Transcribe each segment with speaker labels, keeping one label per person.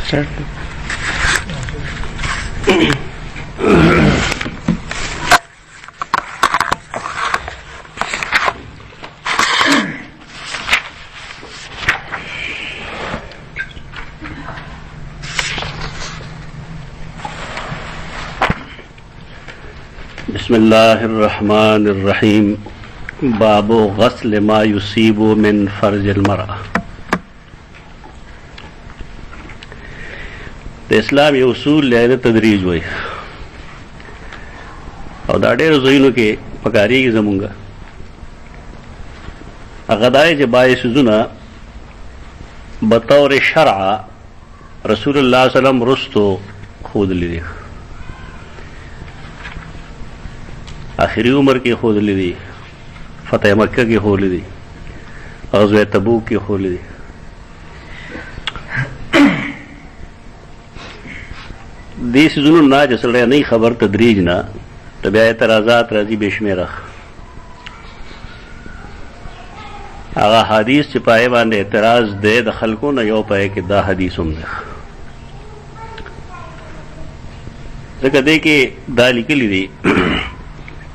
Speaker 1: بسم الله الرحمن الرحیم. باب غسل ما یصیب من فرج المرأة. د اسلام یو اصول له تدریج وای او دا ډېر ځایونو کې پکارېږي زمونږ. هغه دا چې باید سوزونه بطور شرع رسول الله صلی الله علیه وسلم رستو ښودلي دي، آخری عمر کې ښودلي دي، فتح مکه کې ښودلي دي، غزوه تبوک کې ښودلي دي. دې څیزونو نه چې سړی نه خبر تدریج نه ته بیا اعتراضات راځي بې شمېره. هغه حدیث چې پای باندې اعتراض دی د خلکو نه یو پای کې دا حدیث هم دی، ځکه دې کې دا لیکلي دي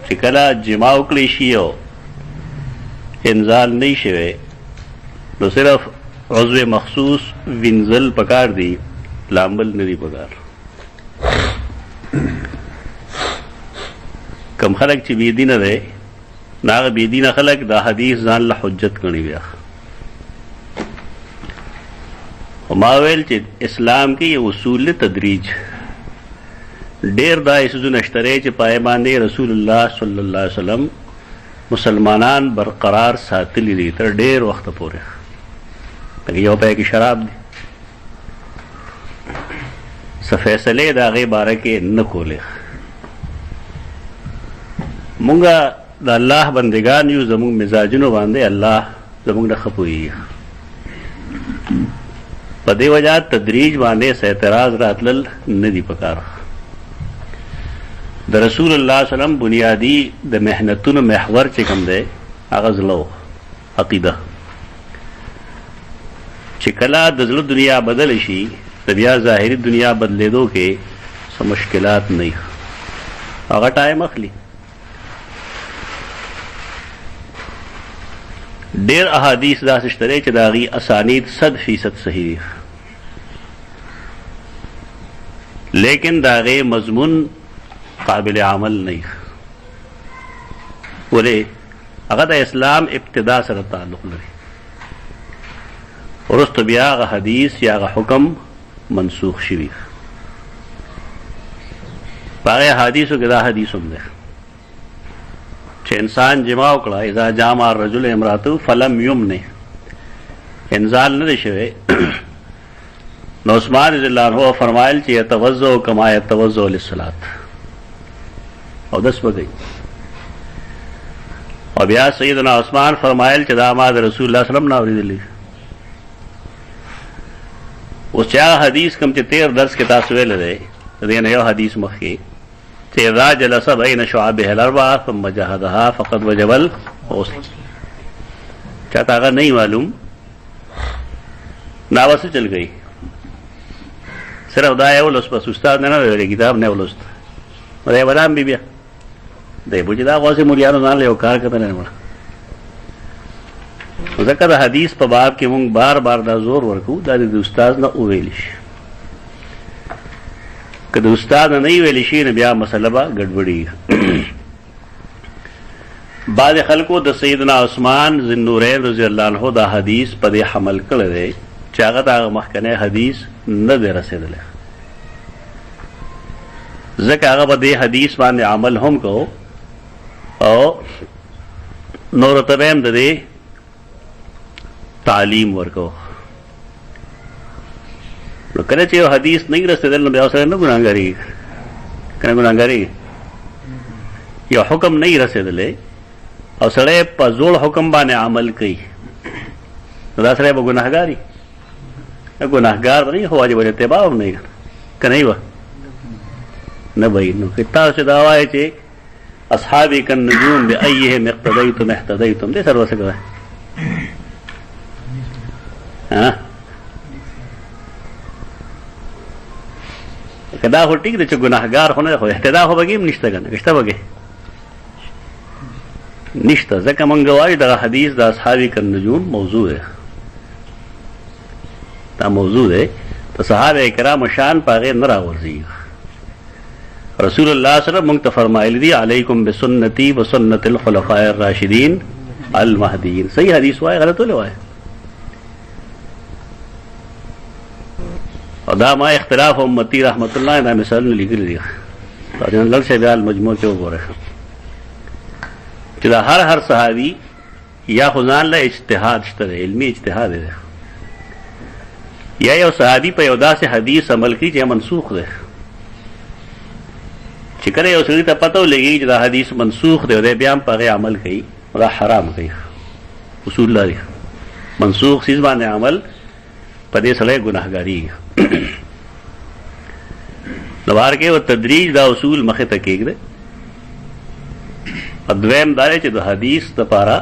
Speaker 1: چې کله جما وکړی شي او انزال نه شوی نو صرف عضو مخصوص وینځل پکار دی، لامبل نه دی پکار. کم خلک چې بېدینه دی نو هغه بېدینه خلک دا حدیث ځان له حجت ګڼي. بیا خو ما ویل چې اسلام کې یو اصول تدریج ډېر دا څیزونه شته چې پای باندې رسول الله صلی الله علیه وسلم مسلمانان برقرار ساتلي دي تر ډېر وخته پورې. لکه یو پای کې شراب دی، څه فیصلې د هغې باره کې نه کولې. مونږه د الله بندګان یو، زمونږ مزاجونو باندې الله زمونږ نه ښه پوهېږي. په دې وجه تدریج باندې څه اعتراض راتلل نه دي پکار. د رسول الله صلی الله علیه وسلم بنیادی د محنتونو محور چې کوم دی هغه زړه و، عقیده. چې کله د زړه دنیا بدل شي د بیا ظاهري دنیا بدلېدو کې څه مشکلات نه وي، هغه ټایم اخلي. ډېر احادیث داسې شته چې د هغې اسانید 100% صحیح دي، لیکن د هغې مضمون قابل عمل نه وي. ولې؟ هغه د اسلام ابتدا سره تعلق لري، وروسته بیا هغه حدیث یا هغه حکم منسوخ شوي. په هغې حدیثو کې دا حدیث هم دی چې انسان جما وکړه اذا جامع الرجل امراته فلم یمنه، انزال نه دی شوی نو عثمان رضی الله عنه فرمایل چې یتوضأ کما یتوضأ للصلاة، او دس بگئی. او بیا سیدنا عثمان فرمایل چې دا ما د رسول الله صلی الله علیه وسلم نه اورېدلی. اوس چې هغه حدیث کوم چې تېر درس کې تاسو ویلی دی د دې نه یو حدیث مخکې چې اذا جلس بین شعابها الاربعه ثم جهدها فقد وجب الغسل. چاته هغه نه معلوم ناوسه چل گئی، صرف دا یو لوست بس استاد نه ویلی، کتاب نه ولوست دی بدام بی بیا دی بو چې دا غوثې مولیانو ځان له یو کار کته نه مړه. ځکه د حدیث په باب کې مونږ بار بار دا زور ورکو دا د استاد نه وویلی شي. که د استاد نه ویلی شي نو بیا مسله به ګډوډېږي. بعض خلکو د سیدنا عثمان ذی النورین رضی الله عنه دا حدیث په دې حمل کړی دی چې هغه د هغه مخکنی حدیث نه دی رسېدلی، ځکه هغه به دې حدیث باندې عمل هم کو او نورو ته به هم د دې تعلیم ورکو. نو کله چې یو حدیث نه رسېدل نو بیا سره نه ګناهګارېږي، که نه ګناهګارېږي. یو حکم نه رسېدلی او سړی په زوړ حکم باندې عمل کوي نو دا سړی به ګناهګار وي. ګناهګار نه وي خو واجب الاتباع هم نه وي، که نه وي نه به وي. نو که تاسو دا وایئ چې اصحابي کالنجوم بأیهم اقتدیتم اهتدیتم، دې سره څه کوئ؟ دا خو ټیک دی چې ګناهګار خو نه خو اهتدا خو بګیم نشته کنه کشته بګې نشته ځکه مونږ وایو دا حدیث د اصحاب النجوم موضوع دی دا موضوع دی ته صحابه کرام شان پاغه نه راورځي رسول الله صلی الله علیه وسلم مونږ ته فرمایلی دی علیکم بسنتی و سنت الخلفاء الراشدین المهدیین صحیح حدیث وای غلط ولې وای او دا ما اختلاف امتی رحمت الله دا مثال لیکل دي دا نن لږ بیا مجموع کې وګوره چې دا هر صحابي یا خدان له اجتهاد شته علمي اجتهاد دی یا یو صحابي په یو داسې حدیث عمل کوي چې منسوخ دی چې کله یو سړي ته پته ولګي چې دا حدیث منسوخ دی او دی بیا هم په هغې عمل کوي دا حرام کوي اصول لري منسوخ چیز باندې عمل په دې سړی ګناهګاري نو بار کې و تدریج دا اصول مخې ته کېږدي دویم دا چې د حدیث دپاره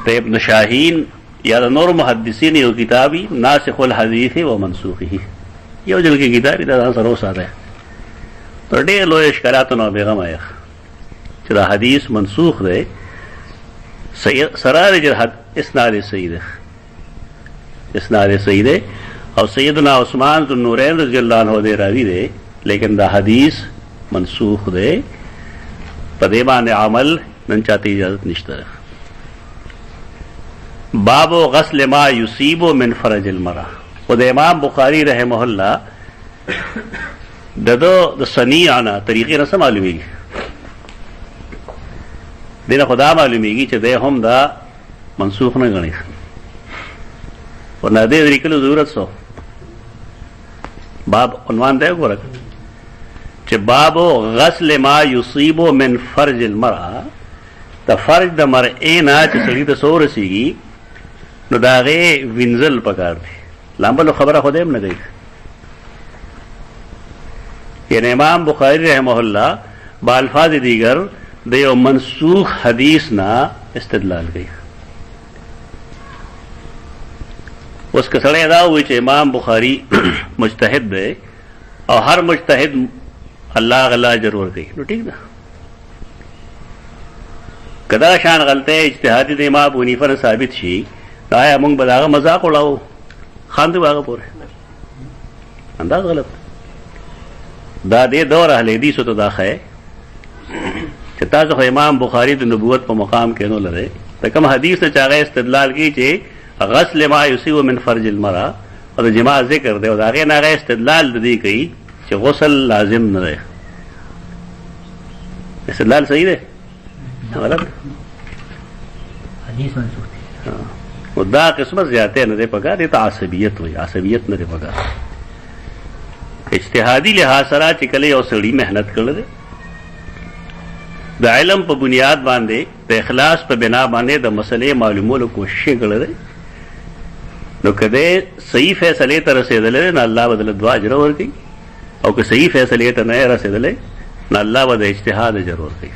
Speaker 1: د ابن شاهین یا د نور محدثین یو کتابي ناسخ الحدیث و منسوخه یو ځل کې کتاب دا ځان سره وساته تر ډېر لوی اشکالاتو نه بېغمه یم چې دا حدیث منسوخ دی سره د اسناد صحیح دی اسناد صحیح دی او سیدنا عثمان ذو النورین رضی اللہ عنہ دے راوی دے لیکن دا حدیث منسوخ دے په دې باندې عمل نن چاته اجازت نشته باب غسل ما یصیب من فرج المرأة و د امام بخاری رحمه الله د صنیعنا طریقې نه معلومیږي دینه خدا معلومیږي چې د هم دا منسوخ نه غني ورنه دې لیکلو ضرورت سو باب عنوان دی ګوره چې باب غسل ما یصیب من فرج المرأة د فرج د مرئې نه چې سړي ته څه ورسېږي نو د هغې وینځل پکار دی لامبلو خبره خو دی هم نه کوي یعنی امام بخاری رحمه الله با الفاظ دیگر د یو منسوخ حدیث نه استدلال کوي اوس که سړی دا وایي چې امام بخاري مجتهد دی او هر مجتهد الله غلا اجر ورکوي نو ټیک ده که دا شان غلطۍ اجتهادي د امام ابو حنیفه نه ثابت شي نو آیا موږ به د هغه مذاق وړاو خاندو به هغه پورې انداز غلط دا دې دور اهل حدیثو ته دا ښیي چې تاسو خو امام بخاري د نبوت په مقام کې نو لرئ د کوم حدیث نه چې هغه استدلال کوي چې غسل ما یصیب من فرج المرأة او د جماع ذکر دی او د هغې نه هغه استدلال د دې کوي چې غسل لازم نه دی استدلال صحیح دی غلط
Speaker 2: حدیث منسوخ دی
Speaker 1: او دا قسمه زیاتې نه دی پکار دې ته عصبیت وایي عصبیت نه دی پکار اجتهادي لحاظ سره چې کله یو سړي محنت کړی دی د علم په بنیاد باندې د اخلاص په بنا باندې د مسلې معلومولو کوشش کړی دی نو کده صحیح فیصلې ته رسېدلی نه الله به دله دوه اجر ورکوي او که صحیح فیصلې ته نه رسېدلی نه الله به د اجتهاد اجر ورکوي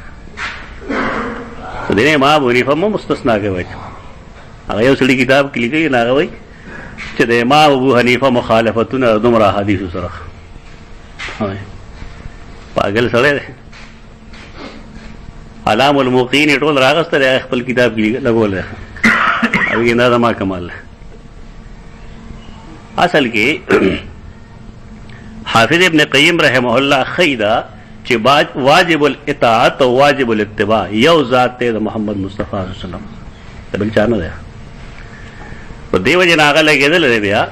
Speaker 1: دې امام ابو حنیفه هم مستثنا کوي هغه یو سړي کتاب کې لیکي نه هغه وایي چې د امام ابو حنیفه مخالفتونه دومره احادیثو سره پاگل سړی دی علام الموقعین ټول راغسته دی خپل کتاب کې لګول دی هغې دا زما کمال دی اصل کې حافظ ابن قیم رحمه الله ښیي دا چې واجب الاطاعت او واجب الاتباع یو ذات دی د محمد مصطفی صلی الله علیه وسلم د بل چا نه دی په دې وجې نه هغه لګېدلی دی بیا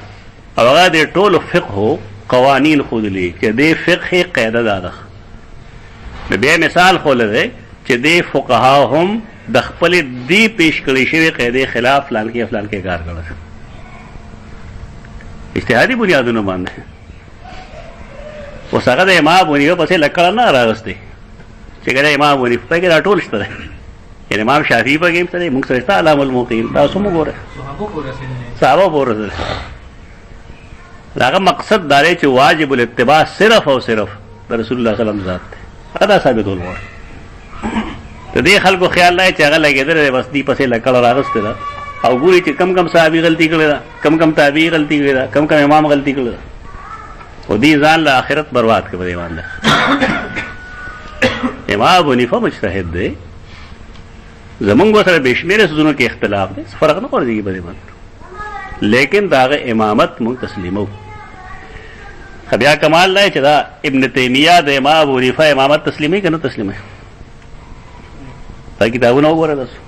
Speaker 1: او هغه د ټولو فقهو قوانین ښودلي چې دې فقه قاعده دا ده نو بیا مثال ښولی دی چې دې فقها هم د خپلې دې پیش کړې شوې قاعدې خلاف فلان کې فلان کې کار کړی اجتهادي بنیادونو باندې اوس هغه د امام ابو حنیفه پسې لکړه نه راغستی چې کله امام ابو حنیفه پکې دا ټول شته دی یعنی امام شافعي پکې هم شته دی موږ سره شته علام الموقعین تاسو هم وګورئ صحابه پورې رسېدلی د هغه مقصد دا دی چې واجب الاتباع صرف او صرف د رسول الله صلی الله علیه وسلم ذات دی هغه دا ثابتول غواړي د دې خلکو خیال دی چې هغه لګېدلی دی بس دې پسې لکړه راغستې ده او ګوري چې کم کم صحابي غلطي کړې ده کم کم تابعي غلطي کړې ده کم کم امام غلطي کړې ده خو دې ځان له آخرت برباد کړ په دې باندې. امام ابو حنیفه مجتهد دی، زمونږ سره بې شمېره څیزونو کې اختلاف دی، فرق نه غورځېږي په دې باندې، لیکن د هغه امامت مونږ تسلیمو. بیا کمال دی چې دا ابن تیمیه د امام ابو حنیفه امامت تسلیموي که نه تسلیموي؟ دا کتابونه وګوره تاسو،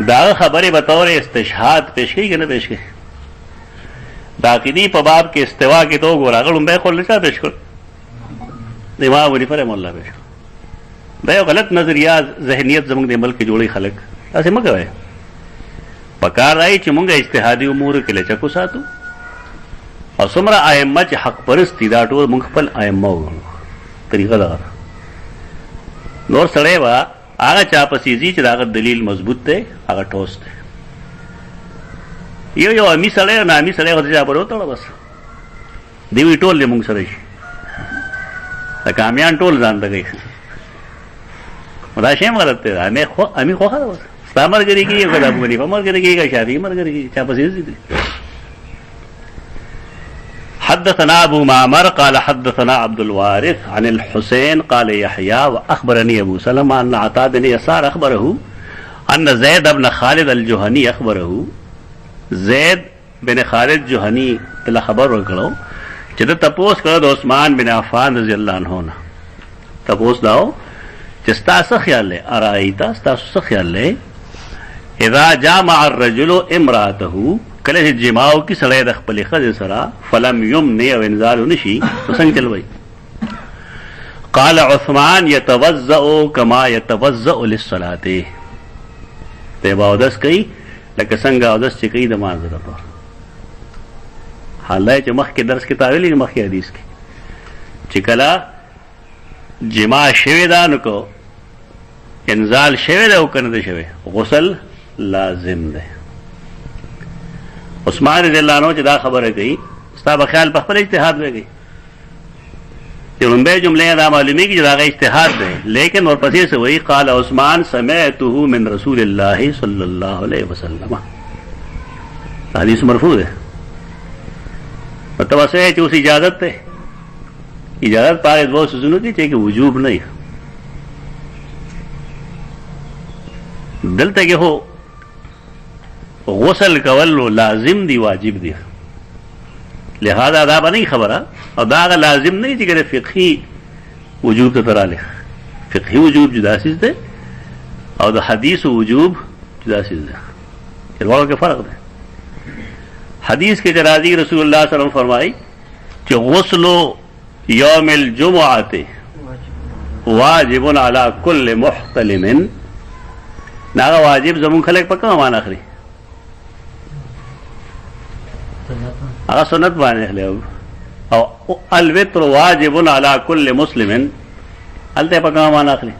Speaker 1: د هغه خبرې به طور استشهاد پیش کوي که نه پیش کوي؟ د عقیدې په باب کې استوا کې ته وګوره، هغه لومبی قول چا پیش کړ؟ د امام ابو حنیفه رحمه الله پیش کړ. دا یو غلط نظریه ذهنیت زموږ د ملک کې جوړوي خلک، داسې مه کوئ. پکار دی چې مونږ اجتهادي امورو کې لچک وساتو، او څومره ائمه چې حق پرست دي دا ټول مونږ خپل ائمه وګڼو. طریقه دغه ده. نور سړی به هغه چا پسې ځي چې د هغه دلیل مضبوط دی، هغه ټوس دی. یو امي سړی او نامي سړی خو د چا پورې وتړه بس، دی وایي ټول دی مونږ سره شي. د کامیان ټول ځان ته کوي، دا شی هم غلط دی. امي خوښه ده بس، ستا ملګري کېږي که د ابو حنیفه ملګري کېږي که شافعي ملګري کېږي، چا پسې ځي. حدثنا ابو معمر قال حدثنا عبد الوارث عن الحسين قال يحيى واخبرني ابو سلمة ان عطاء بن يسار اخبره ان زيد بن خالد الجهني اخبره، زید بن خالد جوهنی تلا خبر ورکړو چې د تپوس کړه د عثمان بن عفان رضی الله عنه نه. تپوس داو چې ستاسو خیال له ارایتا ستاسو خیال له اذا جامع الرجل امراته، کله چې جماو کی سړی د خپل ښځې سره فلم یمنع او انزال نشي نو څنګه چلوي؟ قال عثمان يتوضأ كما يتوضأ للصلاة، ته اودس کوي لکه څنګه اودس چې کوي د مانځه لپاره. حالای چې مخکې درس کې تاویلي مخکې حدیث کې چې کله جما شوی دا نو کو انزال شوی دا او کنه ده شوی، غسل لازم ده. عثمان رضی الله عنه چې دا خبره کوي ستا به خیال په خپل اجتهاد وکړي، چې لومبۍ جملې دا معلومیږي چې دا هغه اجتهاد دی، لیکن ورپسې څه وایي؟ قال عثمان سمعته من رسول الله صلی الله علیه وسلم، حدیث مرفوع ده. مطلب ہے کہ اس اجازت ہے، اجازت پاک دوه سيزونو کې چې وجوب نه وي. دلته کې هو غسل کول لازم دی واجب دی، لہذا دا به نه خبره، او دا لازم نه چې ګره فقهي وجوب ته تراله. فقهي وجوب جدا چیز ده او د حدیث وجوب جدا چیز ده، دواړو کې فرق ده. حدیث کے جرازی رسول اللہ صلی اللہ علیہ وسلم فرمائی کہ غسل یوم الجمعۃ واجب علی کل محتلم، ناغا واجب زمون خلق پا کم معنی اخری؟ اگا سنت معنی اخلی، او الوتر واجب علی کل مسلم التے پا کم معنی اخلی؟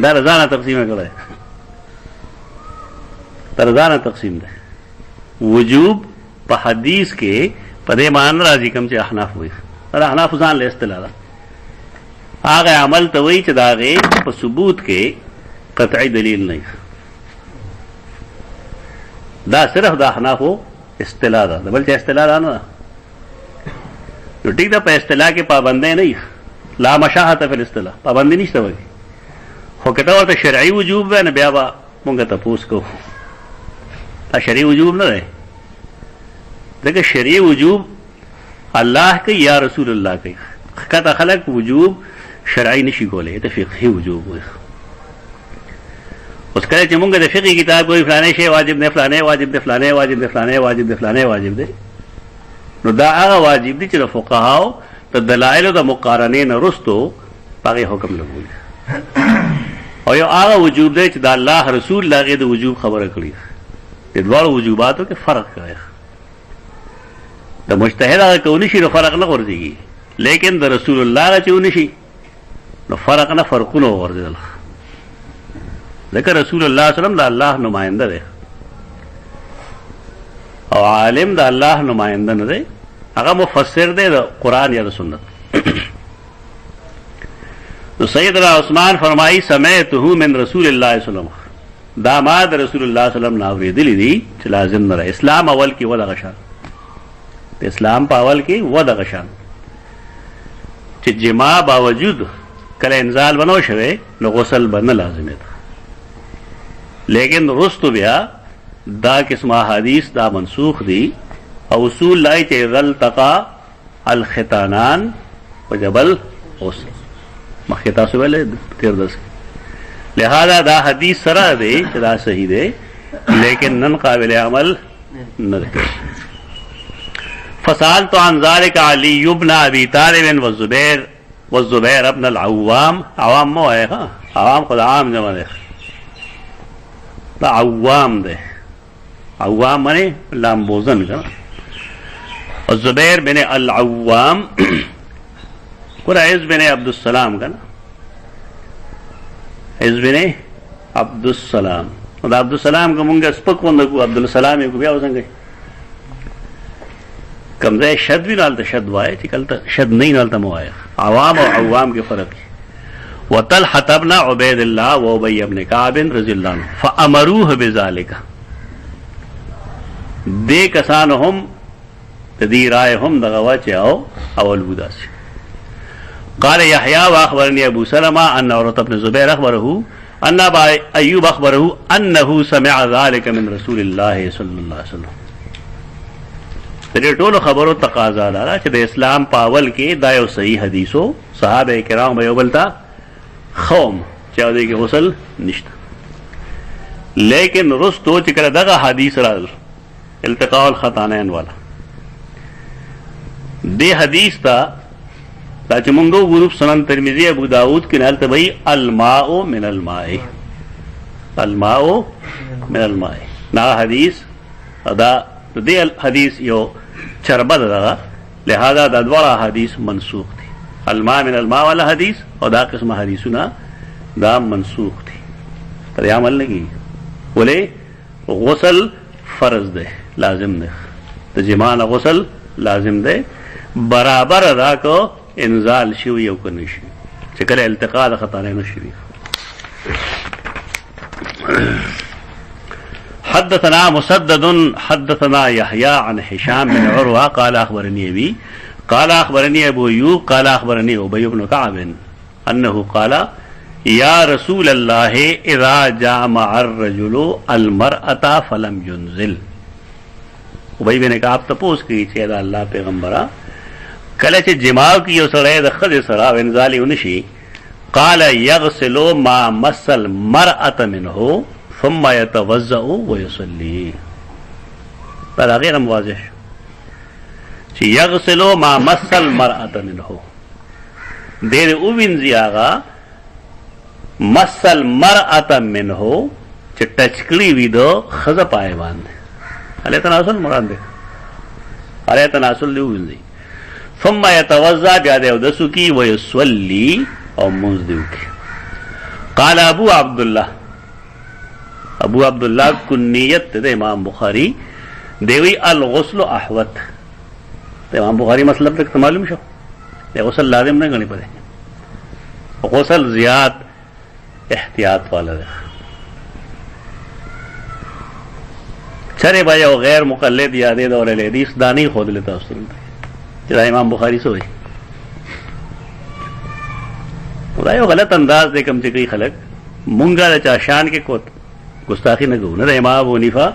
Speaker 1: دا رضانہ تقسیم کرے، رضانہ تقسیم دے. وجوب په حدیث کې په دې معنی راځي کوم چې احناف وایي، دا احناف ځان له اصطلاح ده. هغه عمل ته وایي چې دا غي په ثبوت کې قطعي دلیل نه، دا صرف د احنافو اصطلاح ده، بل چې اصطلاح نه. نو ټیک ده، په اصطلاح کې پابندۍ نه، لا مشاهة فی الاصطلاح، پابندۍ نشته وایي. خو کته ورته شرعي وجوب نه بیا به مونږ تپوس کوو. شرعی وجوب نه ده، ځکه شرعی وجوب الله کوي یا رسول الله کوي. کته خلق وجوب شرعی نشي کولای، ته فقهي وجوب وي. اوس کله چې مونږ د فقهي کتاب کوئی فلانه شی واجب نه، فلانه واجب ده، فلانه واجب ده، فلانه واجب ده، فلانه واجب ده، نو دا هغه واجب دي چې د فقهاو د دلایل د مقارنې نه رستو هغه حکم لګول، او یو هغه وجوب دی چې د الله رسول لاغه د وجوب خبره کړی. د دوړو وجوباتو کې فرق کوي، د مجتهد هغه کوي شي نو فرق نه ورځي، لیکن د رسول الله هغه چونی شي نو فرق نه، فرقونه ورځي. ځکه رسول الله صلی الله علیه وسلم د الله نماینده دی او عالم د الله نماینده نه دی، هغه مفسر دی د قرآن یا د سنت. نو سیدنا عثمان فرمایي سمعته من رسول الله صلی الله علیه وسلم، دا ما د رسول الله صلی الله علیه وسلم ناوریدلی دي چې لازم نه. اسلام اول کې ولغه شان د اسلام په اول کې و دغه شان چې جما باوجود کله انزال بنو شوی نو غسل به نه لازمي ده، لیکن رستو بیا دا قسم احادیث دا منسوخ دي او اصول لای چې ذل تقا الختانان وجبل غسل مخکې تاسو ویل تیر درس، لہذا دا حدیث سره دی چې دا صحیح دی لیکن نن قابل عمل نه دی. فسألت عن ذلك علي بن ابي طالب والزبير ابن العوام. عوام مو ہے ها، عوام خود عام جمع دی، دا عوام دی، عوام معنی لامبوزن کا. الزبير بن العوام قرائز بن عبد السلام کا نا، عز بن عبد السلام. دا عبد السلام کا مونږه سپک وندکو، عبد السلام کو بیا وسنګ کمزه شد بھی نالته شد وای چې کلته شد نه نالته مو وای. عوام او عوام کې فرق ہے. وطلحة ابن عبید الله و ابی ابن کعب رضی اللہ عنہ فامروه بذلك، دې کسان هم تدی رائے هم دغه واچو اول بوداس. قال يحيى واخبرني ابو سلمة ان عروة بن زبير اخبره ان ابا ایوب اخبره انه سمع ذلك من رسول الله صلی الله علیه وسلم. دې ټولو خبرو تقاضا لاره چې د اسلام پاول کې دا یو صحیح حدیثو صحابه کرام به یو بلتا خوم چې او دې کې غسل نشته، لیکن رستو چې کړه دغه حدیث راځل التقاء الختانین والا دې حدیث تا دا چې مونږ ګروپ سنن ترمذی ابو داود کې نال ته وی الماء من الماء، الماء من الماء نا حدیث دا دې حدیث یو چربه ده، لہذا دا دوړه حدیث منسوخ دي. الماء من الماء والا حدیث او دا قسم حدیثونه دا منسوخ دي، پر عمل نه کیږي. ولې غسل فرض ده، لازم ده، د جما نه غسل لازم ده، برابر ادا کو انزال شوی یو کنه شي چې کله التقاء د خطانین شي. حدثنا مسدد حدثنا يحيى عن هشام بن عروة قال اخبرني ابي قال اخبرني ابو ايوب قال اخبرني ابي بن كعب انه قال يا رسول الله اذا جامع الرجل المرأة فلم ينزل. ابي بن كعب تپوس کی چې دا الله پیغمبره کله چې جماع کی یو سړی د خځې سره انزالي ونشي، قال يغسل ما مس المرأة منه ثم يتوضأ ويصلي. پر غیر واضح چې يغسل ما مس المرأة منه دیر او وینځي هغه مس المرأة منه چې ټچکړي وي د خزه پای باندې، هله تناسل مراد ده، هله تناسل دی وینځي. ثم يتوضأ بیا د ودسو کی ويصلي او منځ دیو کی. قال ابو عبد الله، ابو عبد الله کنیت د امام بخاری دیوی الغسل احوت. امام بخاری مطلب تک معلوم شو، غسل لازم نه غنی پدې، غسل زیات احتیاط والا ده. چرے با یو غیر مقلد یادې دور الحدیث دانی خود لتا اصل چې امام بخاری سوې دا یو غلط انداز دې کوم چې کوي خلک مونږه چا شان کې کوت گستاخی نه کوو، نه د امام ابو حنیفه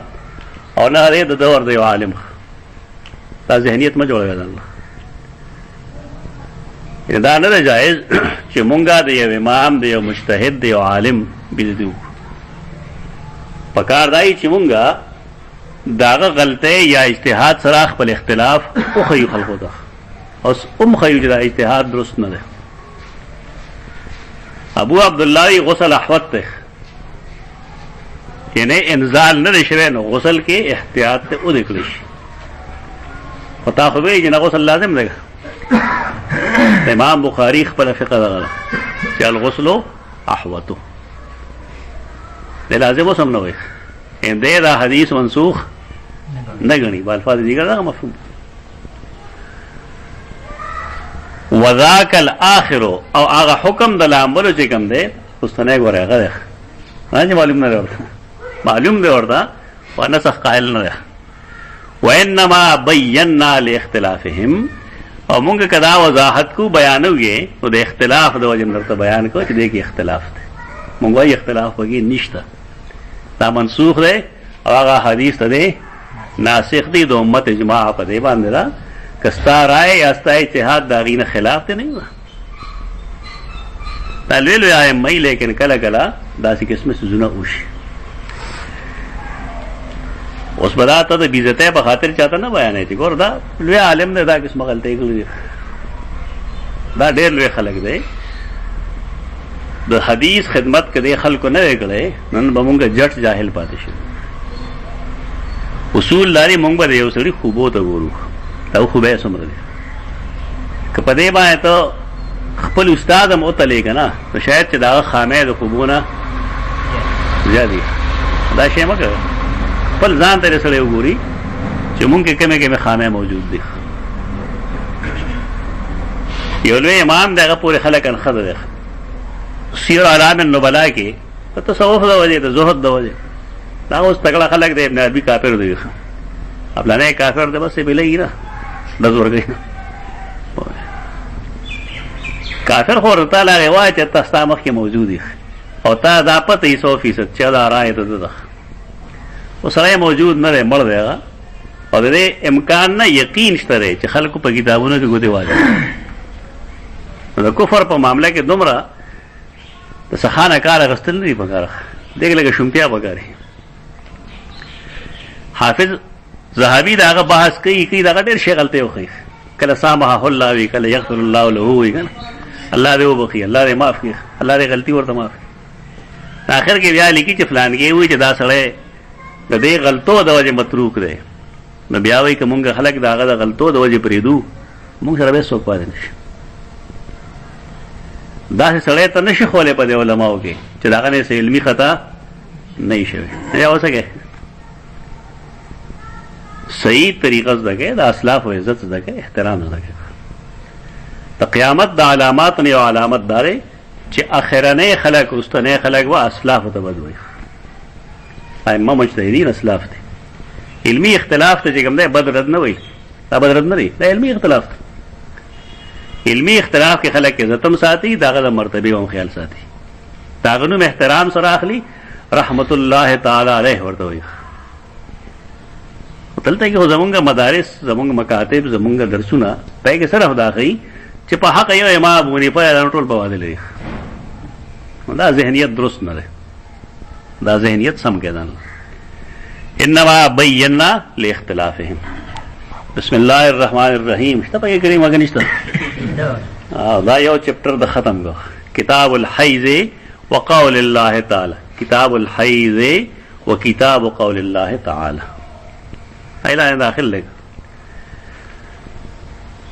Speaker 1: او نه د دور د یو عالم. دا ذهنیت ما جوړوي الله، دا نه ده جایز چې مونږه د یو امام د یو مجتهد د یو عالم بيدو پکار دی چې مونږه داغه غلطه یا اجتهاد سره خپل اختلاف او خیو خلقو ده اوس خیو چې دا اجتهاد درست نه ده. ابو عبد الله غسل احوت ته یعنی انزال نه شوی نو غسل کې احتیاط ته او نکړي پتا خو به چې غسل لازم دی. امام بخاری خپل فقه ده چې الغسل احوته لازم وسم نه وي ان دې دا حدیث منسوخ نه غني بالفاظ دیگر دا مفهوم. وذاك الاخر او هغه حکم د لامل چې کوم دی واستنه غره غره نه معلوم نه ورته، معلوم دی ورته ونسخ قائل نه ده. وانما بینا لاختلافهم او مونږ کدا وضاحت کو بیانوږي نو د اختلاف د وجه درته بیان کو چې د کې اختلاف دی مونږ وايي اختلاف وګي نشته دا منسوخ دی او هغه حدیث ته ناسخ دی د امت اجماع په دی باندې دا کستا رائے یا ستا اجتهاد دا غینه خلاف دی نه دا لوی لوی ائمه لیکن کله کله داسې قسمه سيزونه وشي اوس بدا ته د بیزته په خاطر چاته نه بیانې دي ګور دا لوی عالم نه دا قسمه غلطي کوي دا ډېر لوی خلک دی د حدیث خدمت کړي خلکو نه کړي نن به مونږ جټ جاهل پاتې شو اصول لري مونږ به یو سړي خوبو ته ګورو دا خوبه سمره دي که په دې باندې ته خپل استاد هم اوتلې کنه نو شاید چې دا خامې د خوبونه زیادي دا شی مګر خپل ځان ته سره وګوري چې مونږ کې کومه خامې موجود دي یو لوی امام دغه پورې خلک ان خدای سیر علام النبلاء کې په تصوف د وجه د زهد د وجه دا اوس تکړه خلک دی ابن عربي کافر دی خپل نه کافر دی بس بلې نه د زورګي کافر خو تعالی روایت تاسو مخ کې موجود دي او تا دا پته 100% چې دا راي ته ده وسره موجود نه مړ دی او د امکان نه یقین شته چې خلکو په کتابونو کې ګوتې واجب د کفر په معاملې کې دومره د سخانه کار غستل نه پکاره دغه لګه شومتیا پکاره حافظ زهبي داغه بحث کوي داغه ډېر شی غلطي وکړي کله سامحه الله وی کله یغفر الله له وی کنه الله دې وبخي الله دې معاف کړي الله دې غلطي ورته معاف اخر کې بیا لیکي چې فلان کې وی چې دا سړی د دې غلطو د وجه متروک دی نو بیا وی کومه خلک داغه د غلطو د وجه پریدو موږ سره به څوک پاتې نشي دا سړی ته نشي خولې په دې علماو کې چې داغه نه علمي خطا نه شي یا اوسه صحیح طریقه زده کې د اسلاف او عزت زده کې احترام زده کې د قیامت د علامات نه یو علامت داري چې اخرنه خلق واستنه خلق وا اسلاف ته بدوي ائمه مجتهدین اسلاف دي علمی اختلاف ته چې کوم دی بدرد نه وي دا بدرد نه دی دا علمی اختلاف دی علمی اختلاف کې خلق عزت هم ساتي داغه مرتبه هم خیال ساتي داغه نو احترام سره اخلي رحمت الله تعالی علیه ورته وي دلته کې زمونږ مدارس زمونږ مکاتب زمونږ درسونه په کې سره داخلي چې په حق یو امام ونی په ټول په واده لري دا ذهنیت درست نه ده دا ذهنیت سم کېدان انما بینا لاختلافهم بسم الله الرحمن الرحیم شته په کې کریم وګنيشته دا یو چپټر د ختم کو کتاب الحیض وقول الله تعالی کتاب الحیض وکتاب قول الله تعالی ایلا داخل لك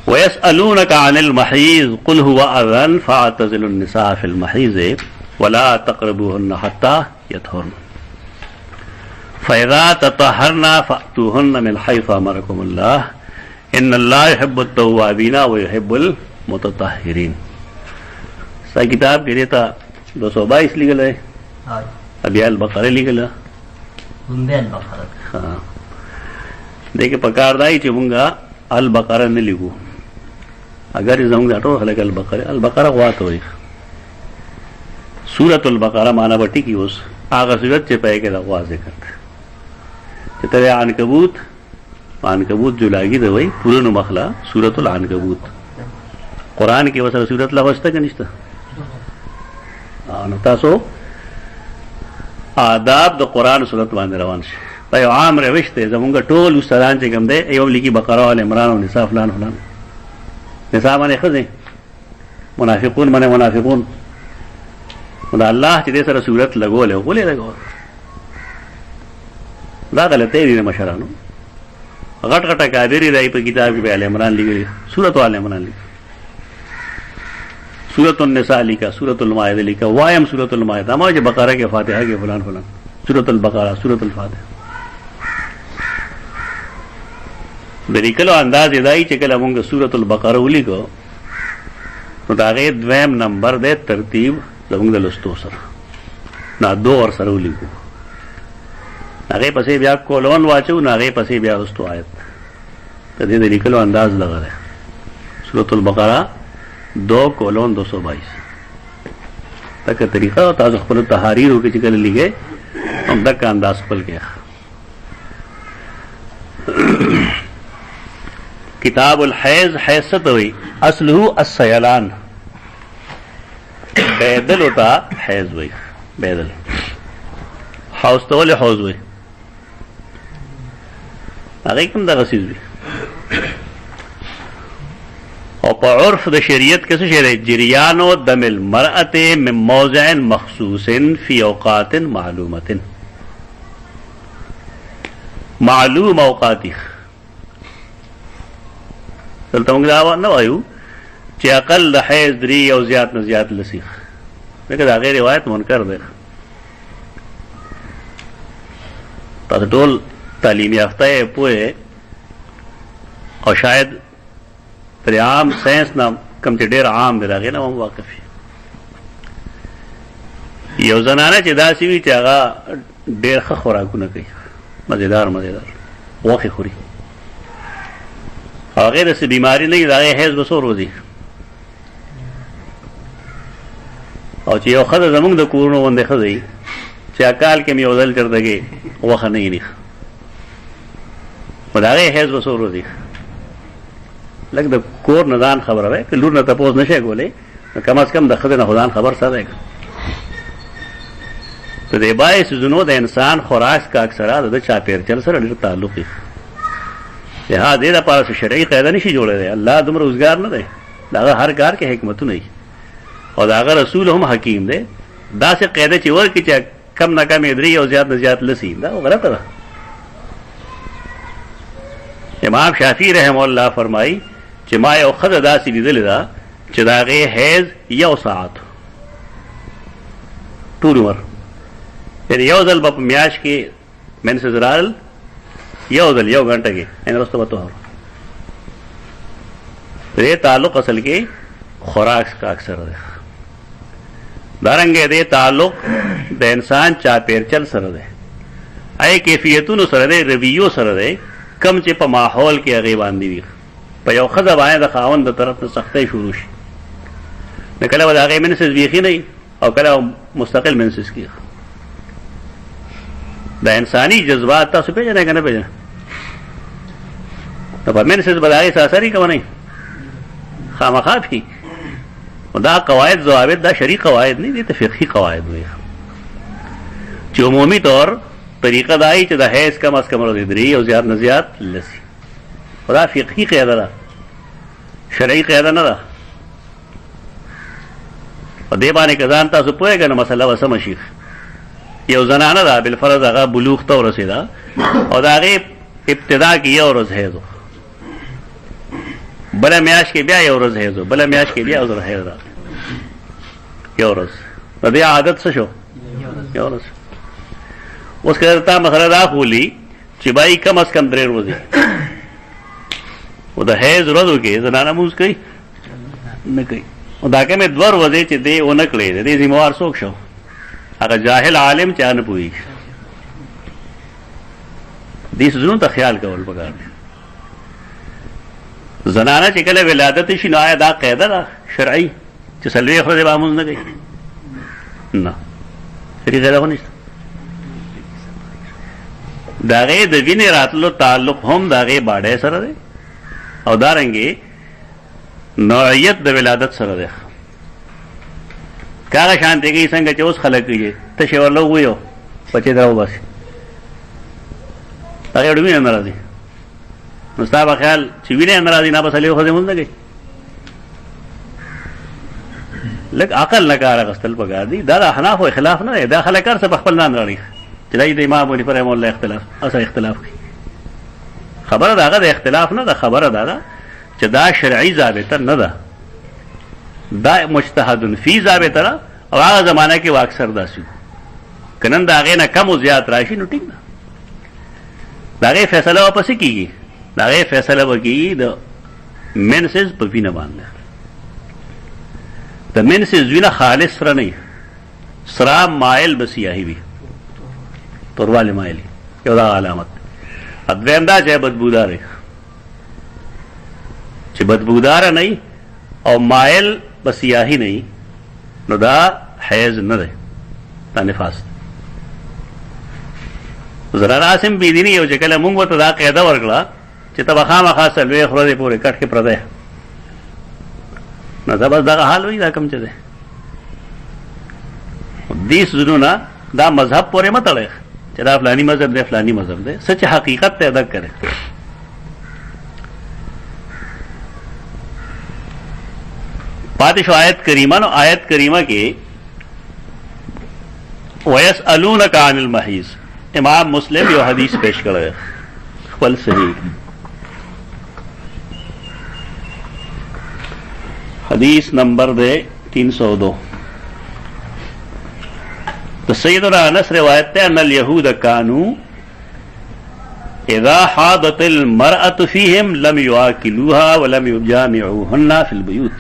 Speaker 1: ويسألونك عن المحيض قل هو أذن فاعتزلوا النساء في المحيض ولا تقربوهن حتى يطهرن فإذا تطهرن فأتوهن من حيث أمركم الله إن الله يحب التوابين ويحب المتطهرين سا کتاب کې دیتا 222 لیکل ہے ابي البقره لیکل ہے البقره ها دیکھے پکار دای چې مونږه البقره نه لیکو اگر زموږ ټول خلک البقره غواته وي سورۃ البقره معنا وټی کی اوس هغه سورۃ چې پای کې د غوا ذکر چې ته عنکبوت جو لاګي دی وای پورنو مخلا سورۃ العنکبوت قران کې وسره سورۃ لغشته کې نشته نو تاسو آداب د قران سورۃ باندې روان شي دا یو عام روش دی زمونږ ټول استادان چې کوم دی یو لیکي بقره او عمران او نساء فلان فلان نساء باندې خزه منافقون باندې منافقون دا الله چې دې سره صورت لګول غولې لګول دا غلطه دي مشرانو غټ غټه کاذری دی په کتاب کې ال عمران لیکلي سورۃ ال عمران لیکلي سورۃ النساء لیکا سورۃ المائده لیکا وایم سورۃ المائده ما چې بقره کې فاتحه کې فلان فلان سورۃ البقره سورۃ الفاتحه د لیکلو انداز دای چې کله موږ سورۃ البقره ولیکو نو دا غي دویم نمبر د ترتیب زموږ د لستو سره نا دو اور سره ولیکو هغې پسې بیا کولون واچو نو هغې پسې بیا رستو آیت د دې د لیکلو انداز دغه دی سورة البقره 2:222 دغه طریقه تاسو خپل تحریرو کې چې کله لیکئ هم دغه انداز خپل کې کتاب الحیض حیض څه ته وایي اصله السیلان بیدل ہوتا حیض وایي بیدل حوض ته ولې حوض وایي هغې کوم دغه څیز وي او په عرف د شریعت کې څه شی دی جریان دم المرأة من موضع مخصوص فی اوقات معلومة معلوم اوقاتی دلته موږ دا نه وایو چې اقل د حیض 3 او زیات نه زیات لسیخ ځکه د هغې روایت منکر دی تاسو ټول تعلیم یافته یې پوهې او شاید پر عام ساینس نه کم چې ډېر عام دی د هغې نه هم واقف وي یو زنانه چې داسې وي چې هغه ډېر ښه خوراکونه کوي مزېدار غوښې خوري او هغې داسې بیماري نه وي د هغې حیض به څو ورځې او چې یو ښځه زموږ د کورونو غوندې ښځه وي چې کال کې مې یو ځل چېرته کې غوښه نه وي نو د هغې حیض به څو ورځې لږ د کور نه ځان خبره وی که لور نه تپوس نه شی کولی نو کم از کم د ښځې نه خو ځان خبر ساتی په دې باعث ځینو د انسان خوراک کا اکثره د ده چاپېرچل سره ډېر تعلق وي لهذا دې دپاره څه شرعي قاعده نه شي جوړی الله دومره روزګار نه دی د هغه هر کار کې حکمتونه وي او د هغه رسول هم حکیم دی داسې قاعده چې ورکړي چې کم نه کم 3 او زیات نه زیات لسي دا غلطه ده امام شافعي رحمه الله فرمایي چې ما یو ښځه داسې لیدلې ده چې د هغې حیض 1 ساعت ټول عمر یعنې یو ځل به په میاشت کې منسز رالل یو ځل 1 غنټه کې یعنې وروسته به طهر دې تعلق اصل کې خوراک کا اکثر دی دارنګه دې تعلق د انسان چاپېرچل سره دی ای کیفیتونو سره دی رویو سره دی کم چې په ماحول کې هغې باندې وي په یو ښځه باندې د خاوند د طرف نه سختۍ شروع شي نو کله به د هغې منسز بیخي نه او کله مستقل منسز کېږي د انساني جذبات تاسو پېژنئ که نه پېژنئ نو په منسز به د هغې څه اثر یې که نه خامخا وي دا قواعد ضوابط دا شرعي قواعد نه دي ته فقهي قواعد وایي چې عمومي طور طریقه دا وي چې د حیض کم از کم ورځې 3 او زیات نه زیات لسي خو دا فقهي قاعده ده شرعي قاعده نه ده په دې باندې که ځان تاسو پوهېږئ نو مسله به سمه شي یو زنانه ده بالفرض هغه بلوغ ته ورسېده او د هغې ابتدا کې 1 ورځ حیض و بله میاشت کې بیا 1 ورځ حیض و بله میاشت کې بیا 1 ورځ حیض راغی 1 ورځ د دې عادت څه شو 1 ورځ اوس که تا مسله دا خولی چې بای کم از کم 3 ورځې او د حیض ورځو کې زنانه مونځ کوي نه کوي او دا کومې 2 ورځې چې دی ونه کړې د دې ذمہوار څوک شو هغه جاهل عالم چې نه پوهېږي دې څیزونو ته خیال کول پکار دی زنانه چې کله ولادت شي نو آیا دا قاعده ده شرعي چې 4 ورځې به مونځ نه کوي نه شرعي قاعده خو نشته د هغې د وینې راتلو تعلق هم د هغې باډۍ سره دی او دارنګې نوعیت د ولادت سره دی که هغه شانتې کوي څنګه چې اوس خلک کوي تشې ورله وویو بچې ته راوباسي هغې وړو وینه نه راځي نو ستا به خیال چې وینه یې نه راځي نه به 4 ښځې مونځ نه کوي لږ عقل نه کار اخیستل پکار دي دا د احنافو خلاف نه دی دا خلک هر څه په خپل ځان راړي چې دا د امام ابو حنیفه رحمه الله اختلاف اصل اختلاف کوي خبره د هغه د اختلاف نه ده خبره دا ده چې دا شرعي ضابطه نه ده دا مجتهد فی ضابطه ده او هغه زمانه کې اکثر داسې که نن د هغې نه کم و زیات راشي نو ټیک ده د هغې فیصله به پسې کېږي د هغې فیصله به کېږي د منسز په وینه باندې د منسز وینه خالص سره نه وي سره مایل به سیاهي وي توروالی مایل یو دا علامت. دویم دا چې بدبودار چې بدبودار نه او مایل بسیاهی نه نو دا حیض نه دی، دا نفاس. زرار عاصم بيدینی یو چې کله مونږ ورته دا قاعده ورکړه چې ته به خامخا څلوېښت ورځې پورې کټ کې پرده نو دا بس دغه حال وي. دا کوم چې دی دې سوزونه دا مذهب پورې مه تړئ چې دا فلانی مذهب دی فلانی مذهب دی، سچ حقیقت ته ادا کرے. پاتې شو آیت کریمه. نو آیت کریمه کې وَيَسْأَلُونَكَ عَنِ الْمَحِيضِ امام مسلم یو حدیث پیش کړی خپل صحیح حدیث نمبر دے 302. تو سیدنا انس روایت ہے ان الیہود کانوا اذا حاضت المرأة فیہم لم یواکلوها ولم یجامعوهن فی البیوت.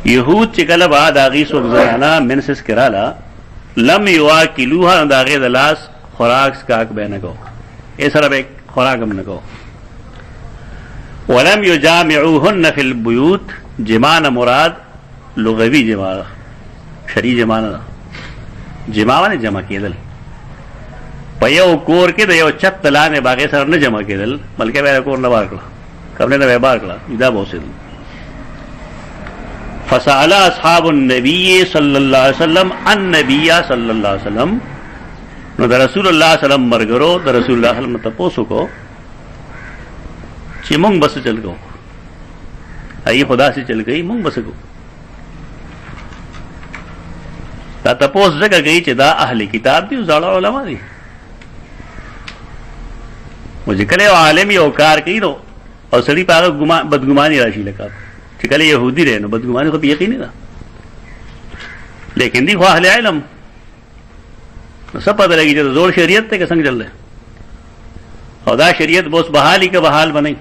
Speaker 1: یہود چې کله بعد آغی سوک زنانا منسس کرالا لم یواکلوها داغی دلاس خوراک سکاک بے نکو اے سر بے خوراکم نکو. ولم یجامعوهن فی البیوت جماع مراد لغوی جماع شرعی جماع نه جماع نه جمع کېدل په یو کور کې د یو چت لاندې باغې سره نه جمع کېدل بلکې به کور نه بار کړه کمره نه به بار کړه دا بوسل. فسأل اصحاب النبي صلی الله علیه وسلم النبي صلی الله علیه وسلم نو د رسول الله صلی الله علیه وسلم مرګرو د رسول الله صلی الله علیه وسلم تاسو کو چې مونږ بس چل گو ای خدا سے چل گئی مونږ بس کو. دا تپوس ځکه گئی چې دا اهل کتاب دي زاړه علما دي مجھے کله عالم یو کار کوي نو او سړي پاغه بدګماني راشي لکه چې کله يهودي رہے نو بدګماني خو یقیني ده لیکن دی خو اهل علم نو سب پتہ لګي چې زور شریعت ته څنګه چل رہا او دا شریعت بوس بحالی کا بحال بنی.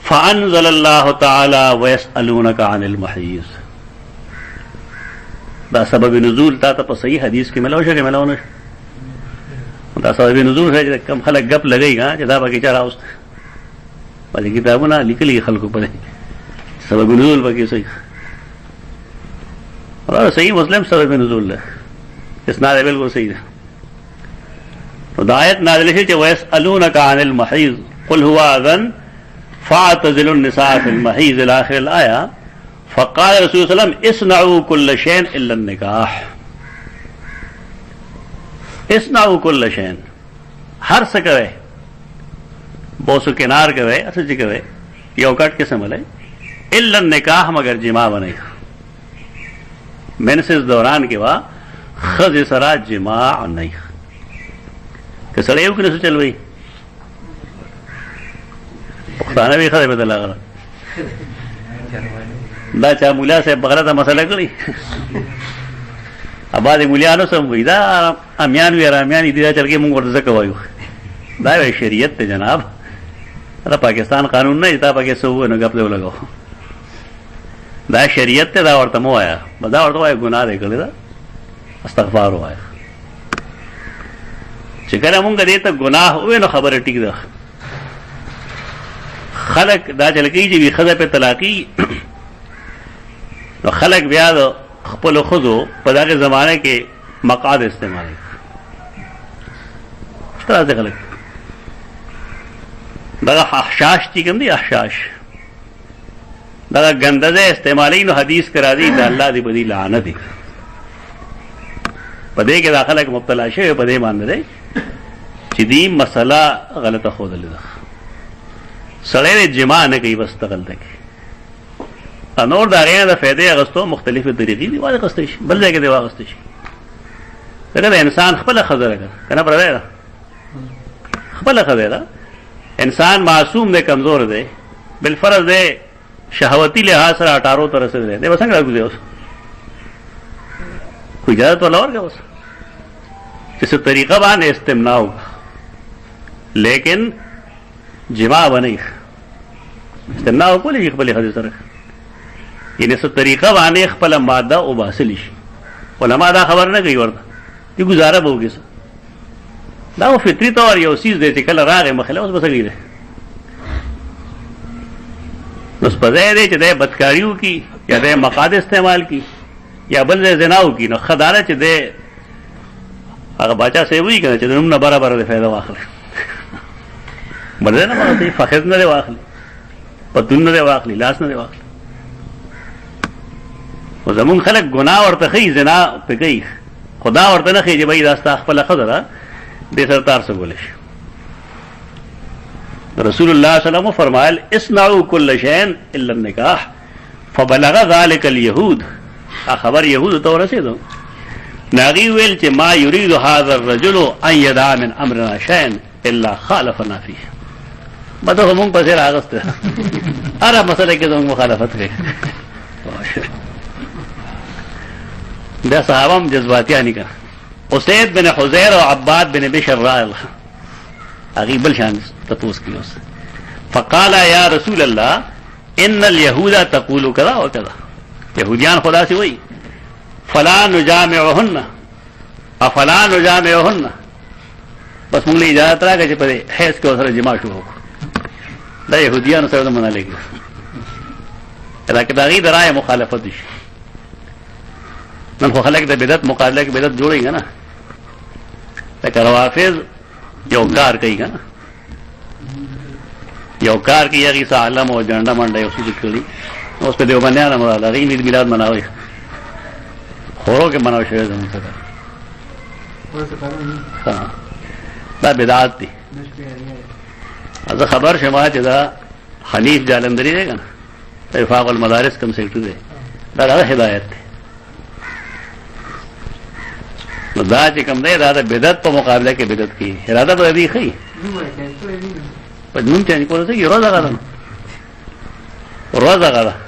Speaker 1: فانزل اللہ تعالی ویسألونک عن المحیض دا سبب نزول تا ته په صحیح حدیث کې ملو شګه ملو نه دا سبب نزول ہے کم خلک گپ لګی گا چې دا باقي چا راوست په کتابونه لیکلي خلکو په سبب نزول باقي صحیح اور صحیح مسلم سبب نزول ہے اسناد بالکل صحیح ہے. دعایت نازل ہے کہ وَيَسْأَلُونَكَ عَنِ الْمَحِيضِ قُلْ هُوَ أَذًى فَاعْتَزِلُوا النِّسَاءَ فِي الْمَحِيضِ إلى آخر الآية. فقال رسول الله صلى الله عليه وسلم اصنعوا كل شيء إلا النكاح. اصنعوا كل شيء ہر سے کرے بوسو کنار کرے اصل کرے یو کٹ کے سمجھے الا النکاح مگر جماع بنے منسس دوران کے بعد خز سرا جماع نہیں کہ سڑے یو کنه چل وی پښتانه به خره بدل غره دا چا مولا سے بغلطه مسله کړی ابا دې مولیانو سم وی دا امیان وی رامیان دې چل کې مونږ ورته څه وایو دا شریعت ته جناب دا پاکستان قانون نه دا پکې سو نه غپ دی لګاو دا شریعت ته دا ورته مو آیا بدا ورته وای ګناه دې کړی دا استغفار وای چې کله مونږ دې ته ګناه وې نو خبره ټیک ده خلق دا چل کې چې وی خزه په طلاقي نو خلق بیا خپل خودو په دغه زمانه کې مقعد استعمال ستاسو خلق دا احشاش چې کوم دي احشاش دا ګندزه استعمالي نو حدیث کرا دي دا الله دې بدی لعنت دي پدې کې داخله کې مبتلا شوی پدې باندې چې دې مسله غلطه خودلې ده سړی جماع نه کوي بس غلطه کوي انور دا غیر د فائدې اغستو مختلفه طریقې دي واغ غستې شي بل ځای کې دی واغستې شي دا انسان خپل خبره کوي کنه پرې خپل خبره انسان معصوم دے کمزور دے بالفرض دے شہوتی لحاظ سے 18 طرح سے دے بس انگا گزے اس کوئی اجازت والا اور کیا بس جس طریقہ بان استمناء ہوگا لیکن جماع بنے استمناء کو لے خپل حدیث سره یعنی اس طریقہ بان خپل مادہ او باسلی علماء دا خبر نہ گئی ورته یہ گزاره به وکړي دا خو فطري طور یو څیز دی چې کله راغی مخله اوس به څه کېږي نو په ځای دی چې دی بدکاري وکړي یا دی مقاد استعمال کړي یا بل ځای زنا وکړي نو ښه دا ده چې دی هغه باچا صاحب وایي که نه چې د نوم نه برابره دی فایده واخلي بل ځای نه مغلطوي فخذ نه دی واخلي پتون نه دی واخلي لاس نه دی واخلي خو زمونږ خلک ګناه ورته ښیي زنا پې کوي خدا ورته نه ښیي چې بهی دا ستا خپله ښځه ده دې سره تار څه کولی شي رسول الله صلی الله علیه وسلم فرمایل اصنعوا كل شيء الا النکاح فبلغ ذلك اليهود خبر یهود ته ورسېدو ناغي ویل چې ما يريد هذا الرجل ان يدع من امرنا شيئا الا خالفنا فيه بده موږ په سر راغسته اره مسله کې زموږ مخالفت کوي دا صحابه جذباتيانی کا اسید بن حزیر او عباد بن بشر رائل هغه بل شان تپوس کیوس فقال یا رسول الله ان اليهود تقول كذا وكذا يهوديان خدا سے وہی فلا نجامعهن افلا نجامعهن بس موږ له اجازه راکړه چې په حیث کې سره جما شو دا يهوديان سره منع لګي دا کې دا غي درای مخالفت دي نن خو خلک د بدعت مقابله کې بدعت جوړي کنه لکه روافض یو کار کوي کنه یو کار کوي هغه سالم او جنډه منډه یو څه کوي اوس په دیوبندیانو مراد هغه عید میلاد مناوي خورو کې مناوي شوی زموږ سره ها دا بدعت دي زه خبر شمه چې دا حنیف جالندری دی کنه اتفاق المدارس کوم سیکټر دی دا هدایت دی نو دا چې کوم دی دا د بدعت په مقابله کې بدعت کی اراده به دی خي په نوم ته نه کوله چې روزه غواړم روزه غواړم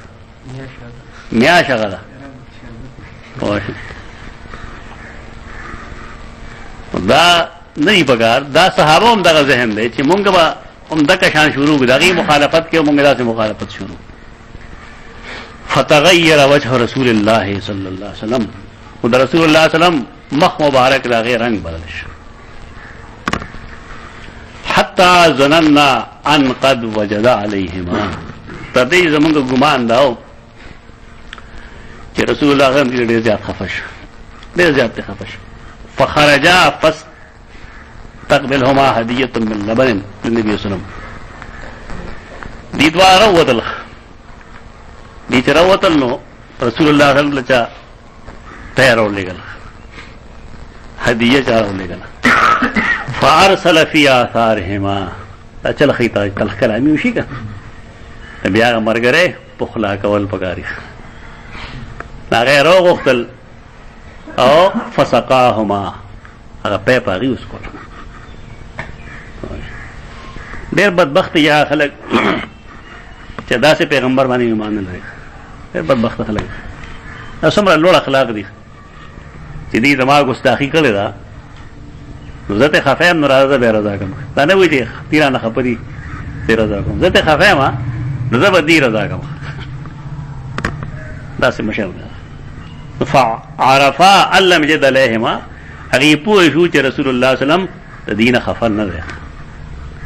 Speaker 1: میاشه غواړم دا نه پکار دا صحابه هم دغه ذهن دی چې مونږ به هم دغه شان شروع کړو دغه مخالفت کې مونږ داسې مخالفت شروع فتغیر وجه رسول الله صلی الله علیه وسلم خدا رسول الله صلی الله علیه وسلم مخ مبارک دا غیر رنگ بدل شو حتی ظننا ان قد وجد علیهما تدې زمونږ ګمان داو چې رسول الله صلی الله علیه وسلم ډېر زیات خفش ډېر زیات خفش فخرجا فاستقبلهما هدیه من لبن للنبي صلی الله علیه وسلم دې دواره وتل دې چې راوتل نو رسول الله صلی الله علیه وسلم تیار ولېګل هدیه چاره ولېګل فارسل فی آثارهما اچل خیتا تلخ کلامی وشي که بیا مرګره پخلا کول پکاري دا غیر وغختل او فسقاهما هغه په پاغي اوس کول ډېر بدبخت یا خلک چې داسې پیغمبر باندې ایمان نه لري ډېر بدبخت خلک اسمره لوړ اخلاق دي چې دې دماغ ګستاخی کړی دا زته خفایم نو راځه به رضا کوم دا نه وایي تیرانه خبري تیر رضا کوم زته خفایم نو زه به دې رضا کوم دا څه مشهور ده فعرفا علم جد علیهما هغه پوه شو چې رسول الله صلی الله علیه وسلم د دین خفن نه ده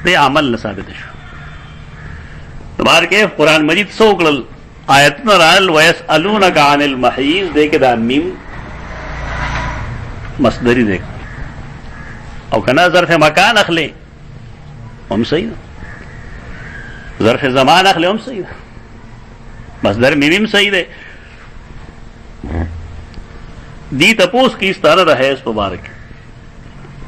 Speaker 1: دې عمل نه ثابت شو تمہار کې قرآن مجید سوکل آیت نرال ويسألونك عن المحيض دې کې دا میم مصدری ده او کنا ظرف مکان اخلي هم صحیح ده ظرف زمان اخلي هم صحیح ده مصدر میم صحیح ده دی تپوس کی استانه د حیض مبارک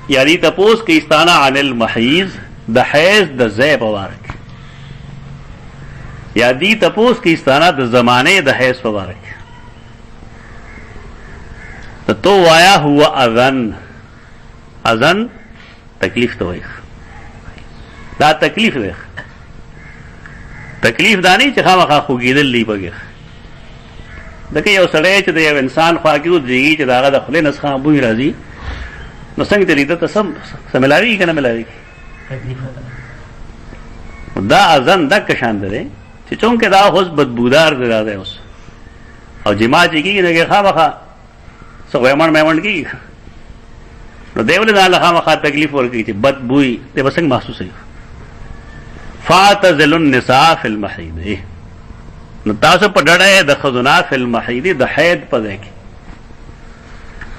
Speaker 1: یا دی تپوس کی استانه عن المحیض د حیض د زی مبارک یا دی تپوس کی استانه د زمانه د حیض مبارک تو وایا هو اذن اذن تکلیف تو وای دا تکلیف ده تکلیف دا نه چې خامخا خوګیدل لی بګه دغه یو سړی چې د یو انسان خوا کې ودرېږي چې دا هغه د خولې نسخه بوی راځي نو څنګه دې ته سم ملاوي کنه ملاوي دا اذن د کشان ده چې چونکه دا اوس بدبودار دی راځي اوس او جما چې کیږي دغه خامخا سو وایمن مېمن کیږي نو دی ولې ځان له خامخا تکلیف ورکوي چې بد بوی دی به څنګه محسوسوي. فاعتزلوا النساء فی المحیض، نو تاسو په ډډه د ښځو نه فی المحیض د حید په ځای کې،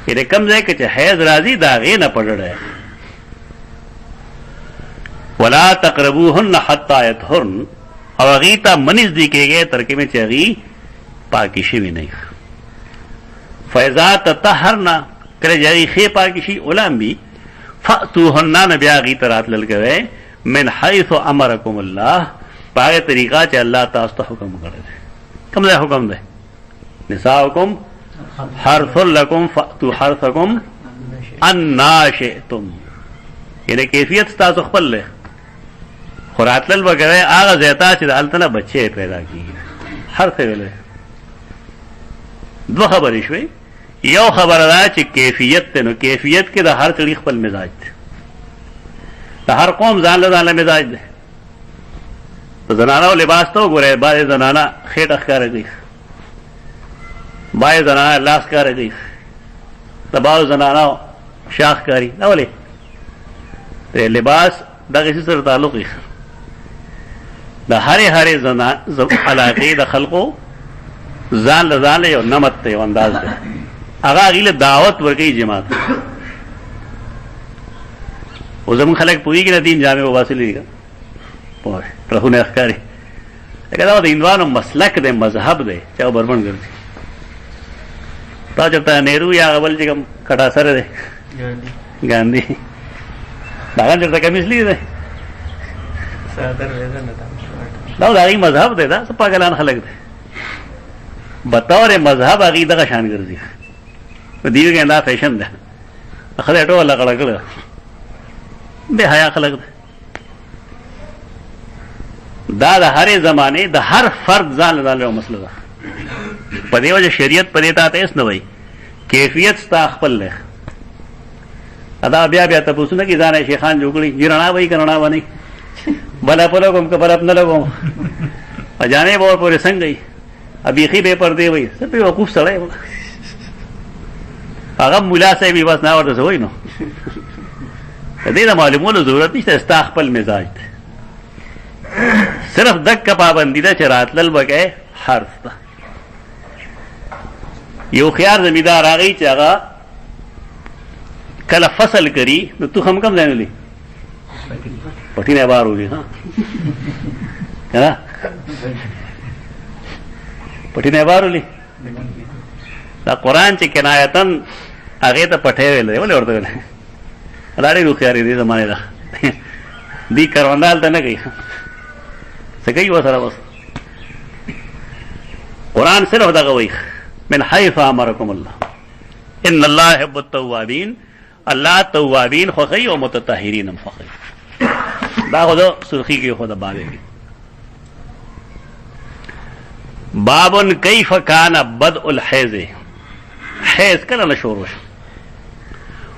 Speaker 1: یعنې کوم ځای کې چې حیض راځي د هغې نه په ډډه. ولا تقربوهن حتی یطهرن، او هغې ته مه نږدې کېږئ تر کومې چې هغې پاکې شوي نه وي. فاذا تطهرن، کله چې هغې ښې پاکې شي اولامبي، فأتوهن، نه بیا هغې ته راتلل کوئ من حیث امرکم الله، په هغه طریقه چې الله تاسو ته حکم کړی دی. کوم ځای حکم دی؟ نساؤکم حرث لکم فأتوا حرثکم انا شئتم، یعنی کیفیت ستاسو خپل دی، خو راتلل به کوئ هغه ځای ته چې د هلته نه بچی پیدا کېږي. حرث یې ویلی. دوه خبرې شوې. یو خبره ده چې کیفیت دی، نو کیفیت کې د هر سړي خپل مزاج دی، د هر قوم ځان له ځان مزاج دی. د زنانو لباس ته وګورئ، بعضې زنانه خېټه ښکاره کوي، بعضې زنانه لاس ښکاره کوي، د بعضو زنانو شاخ ښکاري. دا ولې؟ د لباس دغه څه سره تعلق وي. د هرې علاقې د خلقو ځان له ځان یو نمط دی، یو انداز دی، هغه هغې له دعوت ورکوي جماعت. او زمونږ خلک پوهېږي نه دین جامې وباسلي دي، پوه رخونه یې ښکاري. لکه دا د هندوانو مسلک دی، مذهب دی چې هغه بربنډ ګرځي. تا چېرته نهرو یا هغه بل چې کوم کټا سره دی ګاندي، د هغه چېرته کمیس لي دی، دا د هغې مذهب دی. دا څه پاګلان خلک دی، بطور مذهب هغې دغه شان ګرځي. په دیو کې دا فیشن ده، خدای ټوله غړه کړه، بې حیا خلک دی. دا د هرې زمانې د هر فرد ځان له ځان یو مسله ده. په دې وجه شریعت په دې ته هېڅ نه وایي، کیفیت ستا خپل دی. دا بیا بیا تپوسونه کې ځان یې شیخان جوړ کړي، چې رڼا وایي که رڼا به نه وي، بله په لګوم که بلب نه لګوم، جامې به ورپورې څنګه وي، بیخي بې پردې وایي. څه بې وقوف سړی هغه ملا صاحب یې بس نه ورته څه وایي. نو د دې د معلومولو ضرورت نشته، ستا خپل مزاج دی. صرف دکه پابندي ده چې راتلل به کوې حرف ته. یو خیار زمیندار راغی چې هغه کله فصل کری، نو تخم کم ځای نه لي، پټي نه بار وځي، پټي نه بار ولي. دا قرآن چې کنایتن هغې ته پټی ویل دی، ولې ورته ویل؟ دا ډېر هوښیار دی دې زمانې ده. دې کرونده هلته نه کوي، څه کوي ورسره؟ بس قرآن صرف دغه وایي من حیث امرکم الله ان الله یحب التوابین، الله توابین خوښوي او متطهرین هم خوښوي. دا خو د سرخي کې خو د بابې کې. باب کیف کان بدء الحیض، حیض کله نه شروع شو.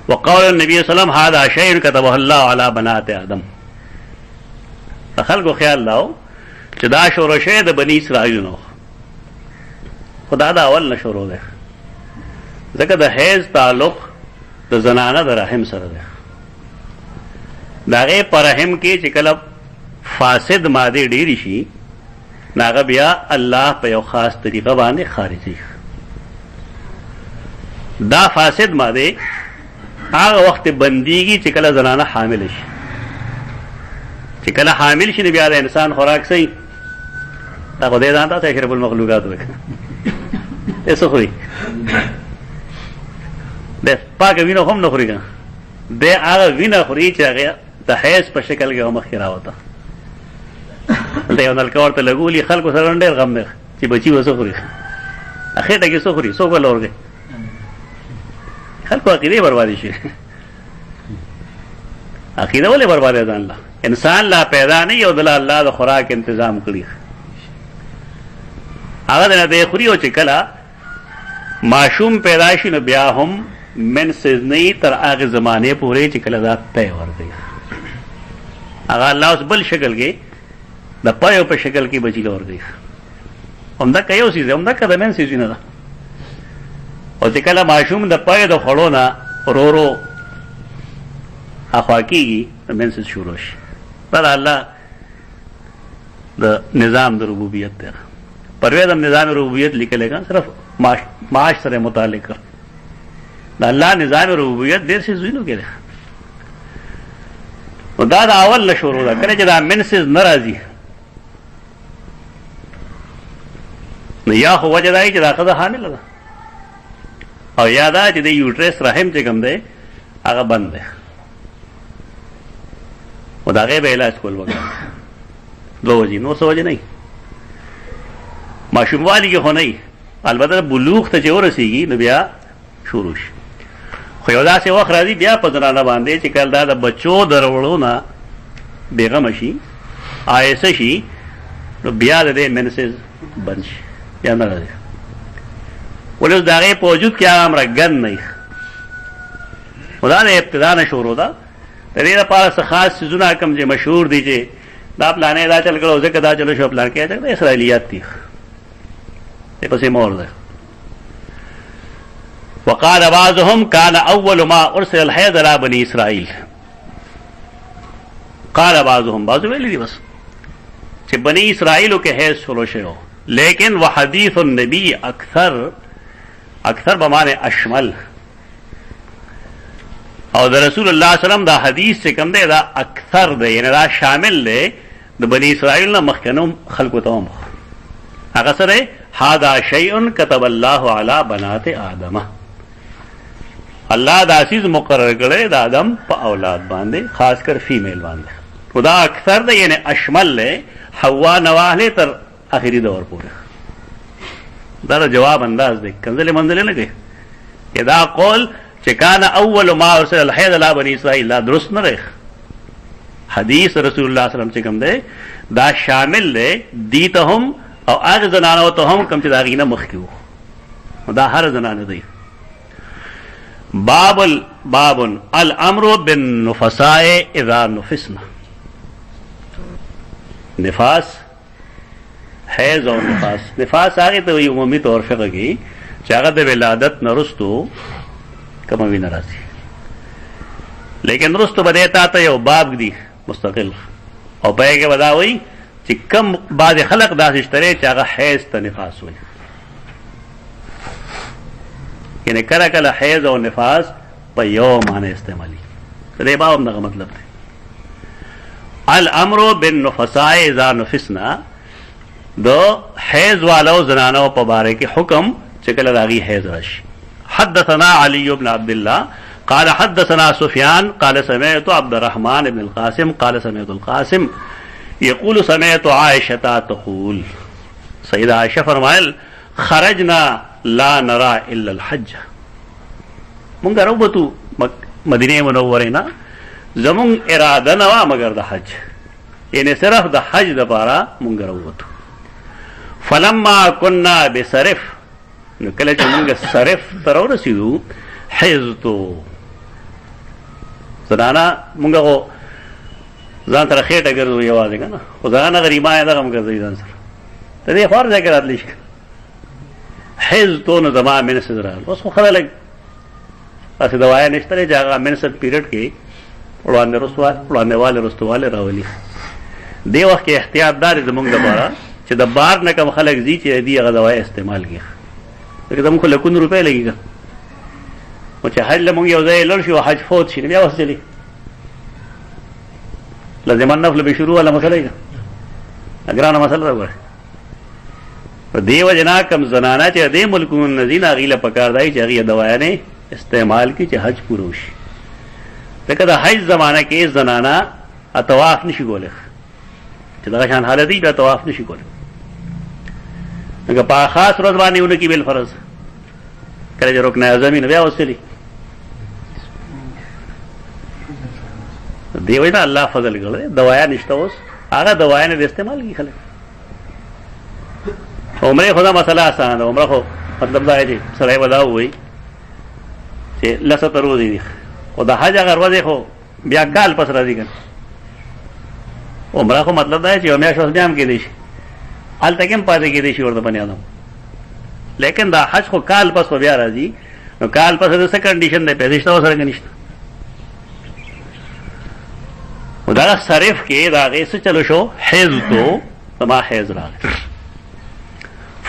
Speaker 1: وقول النبي صلی الله علیه وسلم هذا شیء كتبه الله على بنات آدم. د خلکو خیال داو چې دا شروع شوی د بني اسرائیل نو، خدا دا اول نه شروع دی، ځکه د حیض تعلق د زنانه د رحم سره دی. د هغې په رحم کې چې کله فاسد مادې ډېرې شي، نو هغه بیا الله په یو خاص طریقه باندې خارجي. دا فاسد مادې هغه وخت بندیږي چې کله زنانه حامل شي. چې کله حامل شي، نو بیا د انسان خوراک صحیح، دا خو دې ځان ته اشرف المخلوقات وایي، څه خوري؟ د پاکه وینه هم نه خوري که د هغه وینه خوري چې هغه د حیض په شکل کې مخکې راوته. دلته یو نلکه ورته لګولي، خلکو سره ډېر غم دی چې بچي به څه خوري، خېټه کې څه خوري، څوک به له ورکوي. خلکو عقیدې بربادي شي. عقیده ولې بربادي ده؟ الله انسان لا پیدا نه یو، دله الله د خوراک انتظام کړي، هغه د نه دی خوري. او چې کله ماشوم پیدا شي، نو بیا هم من سزنی تر هغې زمانې پورې چې کله دا پی ورکوي، هغه الله اوس بل شکل کې د پیو په شکل کې بچي له ورکوي. همدکه یو څیز دی، همدکه د مین څیزونه ده. او چې کله ماشوم د پی د خوړو نه ورو ورو اخوا کېږي نو منسز شروع شي. دا د الله د نظام د ربوبیت دی. پرویز هم نظام ربوبیت لیکلی که صرف معاش سره متعلق د الله نظام ربوبیت ډېر څیزونو کې دی. نو دا د اول نه شروع ده. کله چې دا منسز نه راځي نو یا خو وجه دا چې دا ښځه حامله ده او یا دا چې د یوټرس رحم چې کوم دی هغه بند دی او د هغې به علاج کول وکړه. دوه وجې، نور څه وجې نه وي. ماشوموالي کې خو نه وي، البته بلوغ ته چې ورسېږي نو بیا شروع شي. خو یو داسې وخت راځي بیا په زنانه باندې چې کله دا د بچو د راوړو نه بېغمه شي، آیسه شي، نو بیا د دې منسز بند شي، بیا نه راځي. ولې اوس د هغې په وجود کې هغه امره ګند نه وي. خو دا د ابتدا نه شروع ده. د دې لپاره څه خاص څیزونه کوم چې مشهور دي چې دا پلانې دا چل کړو ځکه دا چلو شو پلان کې دا اسرائیلیات دي. دې پسې مور ده. وقال بعضهم كان اول ما ارسل الحيض على بني اسرائيل. قال بعضهم، بعض ویلي دي بس چې بني اسرائیلو کې حیض شروع شوی، لیکن وحدیث النبی اکثر بمعنی اشمل، او د رسول الله صلی الله علیه وسلم دا حدیث چې کوم دی دا اکثر دی، یعنی دا شامل دی د بني اسرائیل نه مخکنو خلقو ته هم. هغه سره هذا شیء كتب الله علی بنات آدم، الله دا عزیز مقرر کړی د آدم په اولاد باندې، خاص کر فیمیل باندې. خدا اکثر دی یعنی اشمل دی، حوا نواهله تر اخری دور پورې. دا جواب انداز دی، کنزل منزل نه کوي. دا قول چې کان اول ما ارسل الحیض علی بنی اسرائیل دا درست نه دی. حدیث رسول الله صلی الله علیه وسلم چې کوم دی دا شامل دی دی ته هم او هغه زنانو ته هم کوم چې دا غینه مخکې وو، دا هر زنانه دی. باب الامر بالنفساء اذا نفسنا. نفاس، حیض او نفاس. نفاس هغه ته عمومي طور فقه کې چې هغه د ولادت نه وروسته کومه وینه راځي، لیکن وروسته به تا ته یو باب دی مستقل او په هغې به دا وایي چې کم بعضې خلق داسې شته چې هغه حیض ته نفاس وایي. یعنی کله کله حیض او نفاس په یو معنی استعمالي. د دې باب هم دغه مطلب دی. الامر بالنفساء اذا نفسنا، د حیض والو زنانو په باره کې حکم چې کله د هغې حیض راشي. حدثنا علي بن عبد الله قال حدثنا سفيان قال سمعت عبد الرحمن بن القاسم قال سمعت القاسم يقول سمعت عائشة تقول، سیدہ عائشہ فرمائل خرجنا لا نرى الا الحج. مونږ راوبتو مدینه منوره نه، زمون اراده نه وا مگر د حج، یعنی صرف د حج د پاره مونږ راوبتو. فلما كنا بصرف، نو کله چې مونږ صرف تر ورسېدو حیضتو زنانه مونږ خو ځان سره خېټه ګرځو یوازې که نه، خو زنانه غریبانې دغه هم ګرځوي ځان سره، د دې خوار ځای کې راتلی شي. حیضتو نو زما منسز راغل. اوس خو ښځه لږ داسې دوایا نشته دی چې هغه منسز پیریډ کې وړاندې رستوالی راولي. دې وخت کې احتیاط دا دی زمونږ دپاره چې د بار نه کم خلک ځي چې دې هغه دوایا استعمال کړي، ځکه زمونږ خو لکونه روپۍ لګي که نو چې حج له مونږ یو ځای لړ شي او حج فوت شي نو بیا وس چلي لازمان نفل به شروع والا مسله ده، ګرانه مسله ده. ګوره په دې وجه نه کم زنانه چې دې ملکونو نه ځي نه هغې له پکار دی چې هغې دوايانې استعمال کړي چې حج پوره وشي. ځکه د حج زمانه کې زنانه طواف نشي کولی، چې دغه شان حالت وي بیا طواف نشي کولی. لکه په خاص ورځ باندې ونه کې بالفرض کله چې رکن اعظم وي نو بیا وسلي. دې وجه نه الله فضل کړی دوایا نشته، اوس هغه دوايانې د استعمال کړي خلک. عمره خدا مسله آسانه ده. عمره خو مطلب دا دی چې سړی به دا ووایي چې لسه ته ورځې دي، خو د حج هغه ورځې خو بیا کال پس راځي که نه. عمره خو مطلب دا دی چې یو میاشت اوس بیا هم کېدی شي، هلته کې هم پاتې کېدی شي ورته بني آدم، لیکن دا حج خو کال پس بیا راځي. نو کال پس د څه کنډیشن دی؟ پیسې شته ورسره که نشته؟ دا صرف کې دا غي څه چلو شو حیض تو ما حیض راغی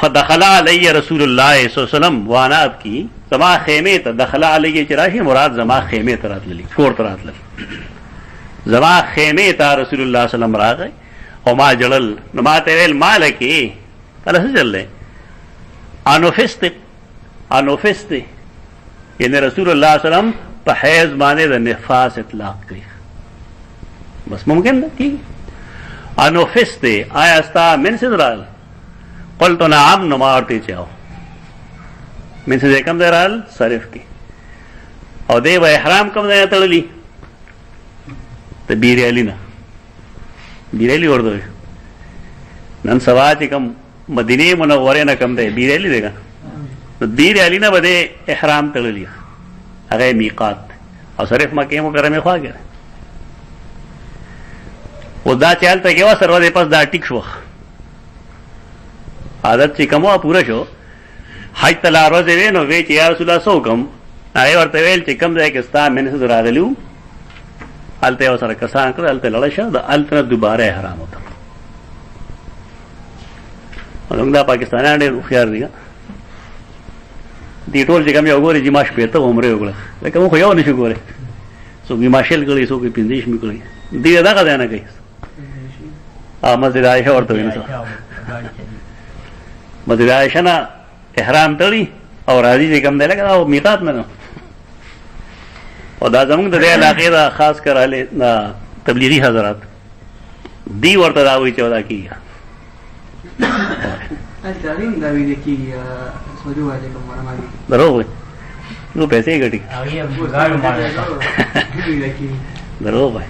Speaker 1: فدخل علی رسول الله صلی الله علیه وسلم وانا ابکی زما خیمه ته دخل علی چراشی مراد زما خیمه ته راتللی کور ته راتللی زما خیمه ته رسول الله صلی الله علیه وسلم راغی او ما جلل نو ما ته ویل مالکی کله څه چللې انوفست یعنی رسول الله صلی الله علیه وسلم په حیض باندې د نفاس اطلاق کوي بس ممکن ده کی انوفست آیا استا من سدرال قلت نعم نو ما ورته چاو من سے کم درال صرف کی او دی و احرام کم ځای تړلی ته بیرېلی نه بیرېلی ورته نن سوا چې کم مدینه منوره نه کم دی بیرېلی دیګه بیرېلی نه بده احرام تړلی هغه میقات او صرف مکه مکرمه خواږه و دا چالت کې وا سره دې پس دا ټیک شو عادت چې کومه پوره شو حج تلا روزه وینو وی چې یا رسول الله سو کم هغه ورته ویل چې کم ځای کې ستا منه سره راغلیو الته سره کسان کړ الته لړ شه د الته دوباره احرام وته موږ دا پاکستانیان ډېر خيار دي دي ټول چې کوم یو ګوري چې ماش پېته عمره وګړه لکه مو خو یو نشو ګوره سو کی ماشل کړي سو کی پندیش می کړي دې دا کا نه کوي مسجد عائشہ ورته ویني مسجد عائشہ نه احرام تړي او راځي چې کوم دی لکه او میقات نه او دا زمونږ د دې علاقې دا خاص کراله دا تبلیغي حضرات دی ورته دا وایي چې ودا کیږي
Speaker 2: تعلیم دا ویل کیږي سوجو علیکم ورحمت
Speaker 1: دروغ نو پیسې ګټي دروغ وای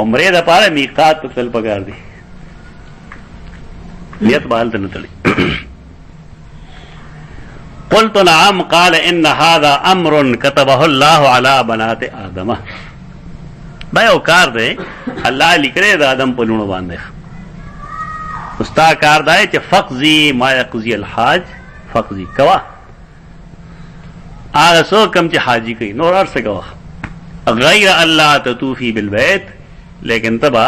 Speaker 1: عمره د پاره میقات تل پکار دي نیت بال ته نه تړي قلت نعم قال ان هذا امر كتبه الله على بنات ادم دا یو کار دی الله لیکره د ادم په لونو باندې استا کار دی چې فقضي ما يقضي الحاج فقضي کوا هغه سو کم چې حاجی کوي نور ارسه کوا غیر الله تطوفي بالبيت لیکن تبا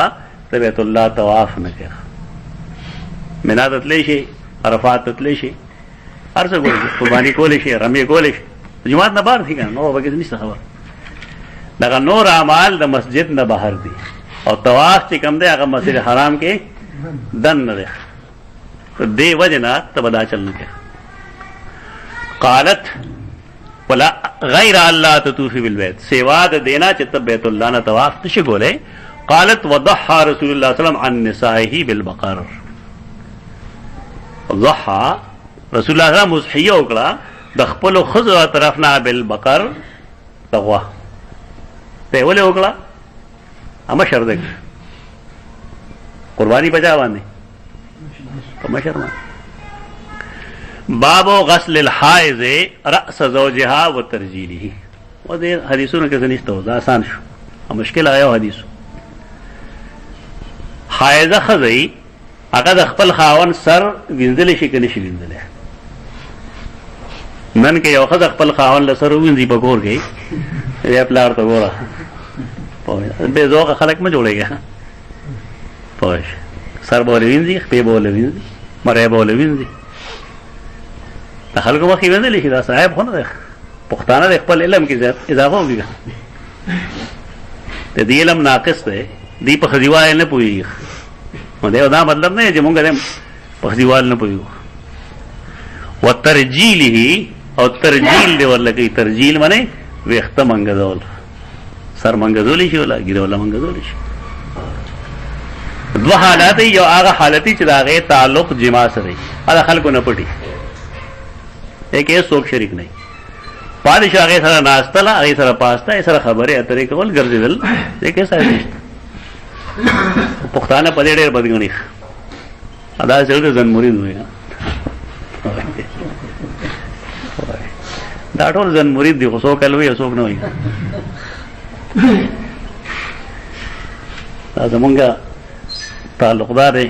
Speaker 1: بیت الله طواف نه کوي منات تللی شي عرفات تللی شي هر څه ګوري قرباني کولې شي رمي کولې شي جمعات نه بهر ثي کنه نو بګې نشته خبر دا نور اعمال د مسجد نه بهر دي او طواف چې کوم دی هغه مسجد حرام کې دن نه ده دې وجنا تبدا چلنه کې قالت ولا غیر الله تطوفي بالبيت سوا د دینا چې بیت الله نه طواف نشي کولې قالت وضحى رسول الله صلى الله عليه وسلم عن نسائه بالبقر ضحى رسول الله صلی الله علیه وسلم مصحیه وکړه د خپل خزر طرفنا بالبقر تغوا ته ولې وکړه اما شرط ده قربانی بچا باندې کوم شرط باب غسل الحائض راس زوجها وترجيله و دې حدیثونو کې ځنيسته دا آسان شو مشکل آیا حدیث حائضه خزي هغه د خپل خاون سر وینځل شي کني شي وینځل نن کې یو خزه خپل خاون له سر وینځي په کور کې یې پلار ته ګوره په به زوغه خلک ما جوړيږي پوه سر بوله وینځي په بوله وینځي مړې بوله وینځي خلکو مخې وینځل شي دا صاحب خو نه ده پښتانه خپل علم کې اضافه وکړي ته دې علم ناقص ده دی په خدیوال نه پوي نو دا مطلب نه چې مونږ دې په خدیوال نه پوي وترجیله او ترجیل دی ورلکه ترجیل معنی وخت منګدول سر منګدول شي ولا ګیرول منګدول شي دو حالات یو هغه حالتي چې داغه تعلق جما سره هغه خلکو نه پټي ایک یې څوک شریک نه پادشاه هغه سره ناستله هغه سره پاسته هغه سره خبره اترې کول ګرځیدل دې کې سره پښتانه په دې ډېر بدګنی ادا سره ځن مرید وي دا ټول ځن مرید دي خو څوک الوي څوک نه وي دا زمونږه تعلقدار دی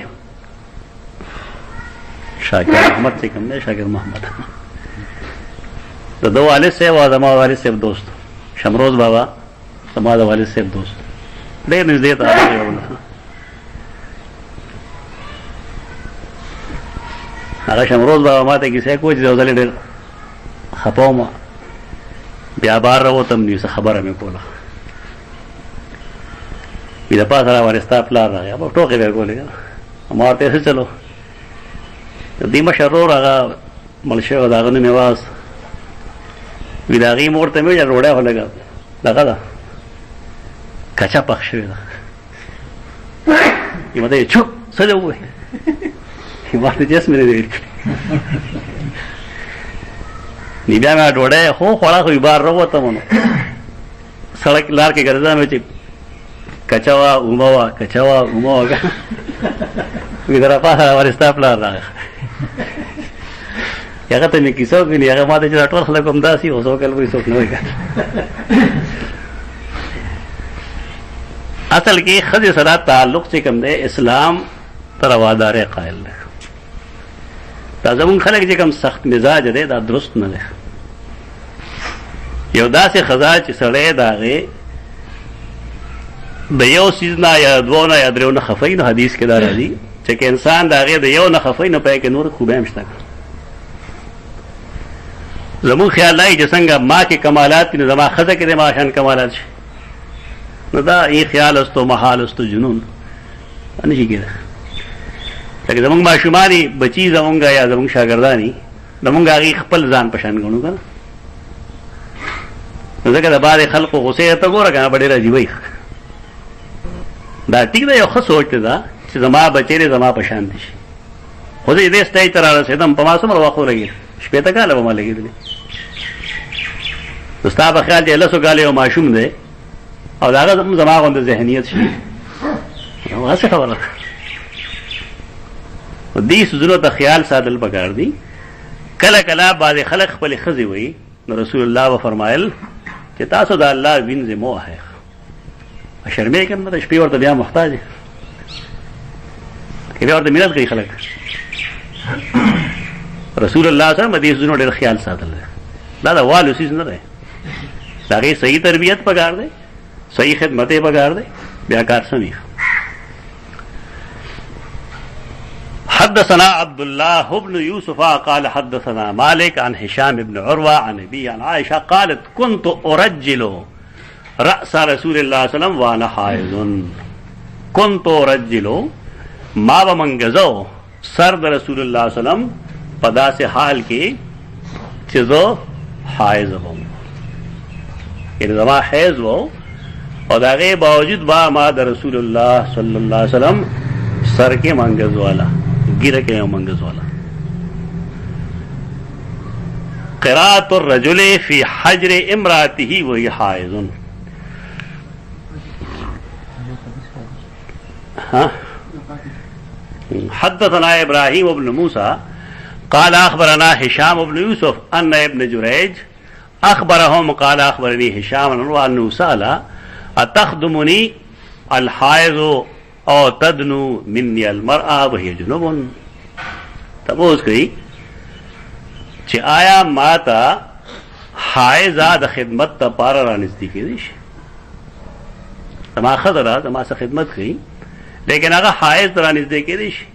Speaker 1: شاکر احمد سے کم نه شاکر محمد د دوه والد سے او زما والد سے دوست شمروز بابا زما د والد سے دوست ډېر نږدې ته هغه شمروز بابا ما ته کیسه کوي چې یو ځل ډېر خپه وم، بیا بار راوتم نو څه خبره مې کوله، وي د پاسه راوړې ستا پلار راغی، به ټوکې به یې کولې، ما ورته څه چلو د دې مشر ورور هغه مړ شوی د هغه نوم یې واس، وي د هغې مور ته مې ویل ډوډۍ خو لږه دغه ده کچه پخ شوې ده، یې ما ته چوپ څه دې ووایي، ما ته جس مې نه دی ویل کړي، نو بیا مې ډوډۍ خو خوړه خو بار راووتم نو سړک لار کې ګرځم چې کچه وه اومه وه کچه وه اومه وه وي د راپاسه راورې ستا پلار راغی، هغه ته مې کیسه وکړې، هغه ما ته چې دا ټول خلک هم داسې وو، څوک البته څوک نه وایي. اصل کې ښځې سره تعلق چې کوم دی اسلام ته روادارۍ قایل دی. دا زمونږ خلک چې کوم سخت مزاج دی دا درست نه دی. یو داسې ښځه چې سړی د هغې د یو څیز نه یا دوو نه یا دریو نه خفوي، نو حدیث کې دا راځي چې که انسان د هغې د یو نه خفوي نو په یې کې نور خوبۍ هم شته. زمونږ خیال دی چې څنګه ما کې کمالات دي نو زما ښځه کې د ما شان کمالات شي، نو دا ای خیال است و محال است و جنون نه شي کېده. لکه زمونږ ماشومانې بچي زمونږ یا زمونږ شاګردانې زمونږ هغې خپل ځان په شان ګڼو که نه، نو ځکه د بعضې خلقو غوسې ته ګوره که نه به ډېر عجیبه وي. دا ټیک ده، یو ښه سوچ دی دا چې زما بچی دی زما په شان دي شي، خو زه دې سټیج ته را رسېدم په ما څومره وخت ولګېد، شپېته کاله به ما لګېدلي. نو ستا په خیال چې لسو کاله یو ماشوم دی او د هغه زما غوندې ذهنیت شي، نو هسې خبره ده. دې څیزونو ته خیال ساتل پکار دي. کله کله بعضې خلک خپلې ښځې وایي، نو رسول الله به فرمایل چې تاسو د الله وینځې مه وهئ، شرمېږئ که نه، د شپې ورته بیا محتاج یې، که بیا ورته مینت کوي خلک. رسول الله صلی الله علیه وسلم د دې څیزونو ډېر خیال ساتل دی. دا د والو څیز نه دی، د هغې صحیح تربیت پکار دی، صحیح خدمت یې پکار دی، بیا کار سمي. حدثنا عبد الله بن يوسف قال حدثنا مالك عن هشام بن عروة عن أبي عن عائشة قالت كنت أرجل رأس رسول الله صلى الله عليه وسلم وأنا حائض. كنت أرجل ما بمنگزو سر د رسول الله صلی الله علیه وسلم په داسې حال کې چې زه حائض وم، یعنې زما حیض و او د هغې باوجود با ما د رسول الله صلی الله علیه وسلم سر کې منګز والا، ګیره کې یو منګز والا. قراءة الرجل في حجر امرأته وهي حائض. حدثنا ابراهيم بن موسى قال اخبرنا هشام بن يوسف ان ابن جريج اخبرهم قال اخبرني هشام انه سال اتخدمني الحائض او تدنو مني المرأة وهي جنوب. تپوس کړي چې آیا ما ته حائضه د خدمت لپاره رانږدې کېدی شي؟ زما ښځه ده، زما څه خدمت کوي، لیکن هغه حائض ته رانږدې کېدی شي؟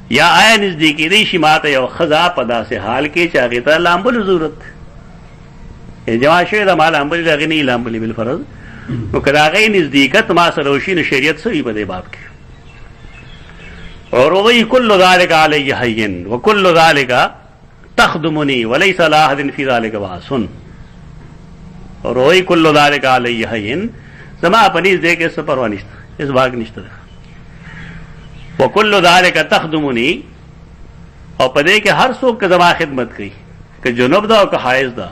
Speaker 1: یا آیا نږدې کېدی شي ما ته یو ښځه په داسې حال کې چې هغې ته لامبلو ضرورت دی، جمع شوې ده ما لامبلې د هغې نه یې لامبلې بالفرض، نو که د هغې نزدېکت ما سره وشي نو شریعت څه وي په دې باب کې؟ وروي كل ذلك علي هين وكل ذلك تخدمني وليس على أحد في ذلك بأس. وروي كل ذلك علي هين زما پنیز دے کے سپر و نشتا، اس باغ نشتا ده. وكل ذلك تخدمني او پدے کے ہر سوک کے زما خدمت کی کہ جنوب دا او کہ حائز دا،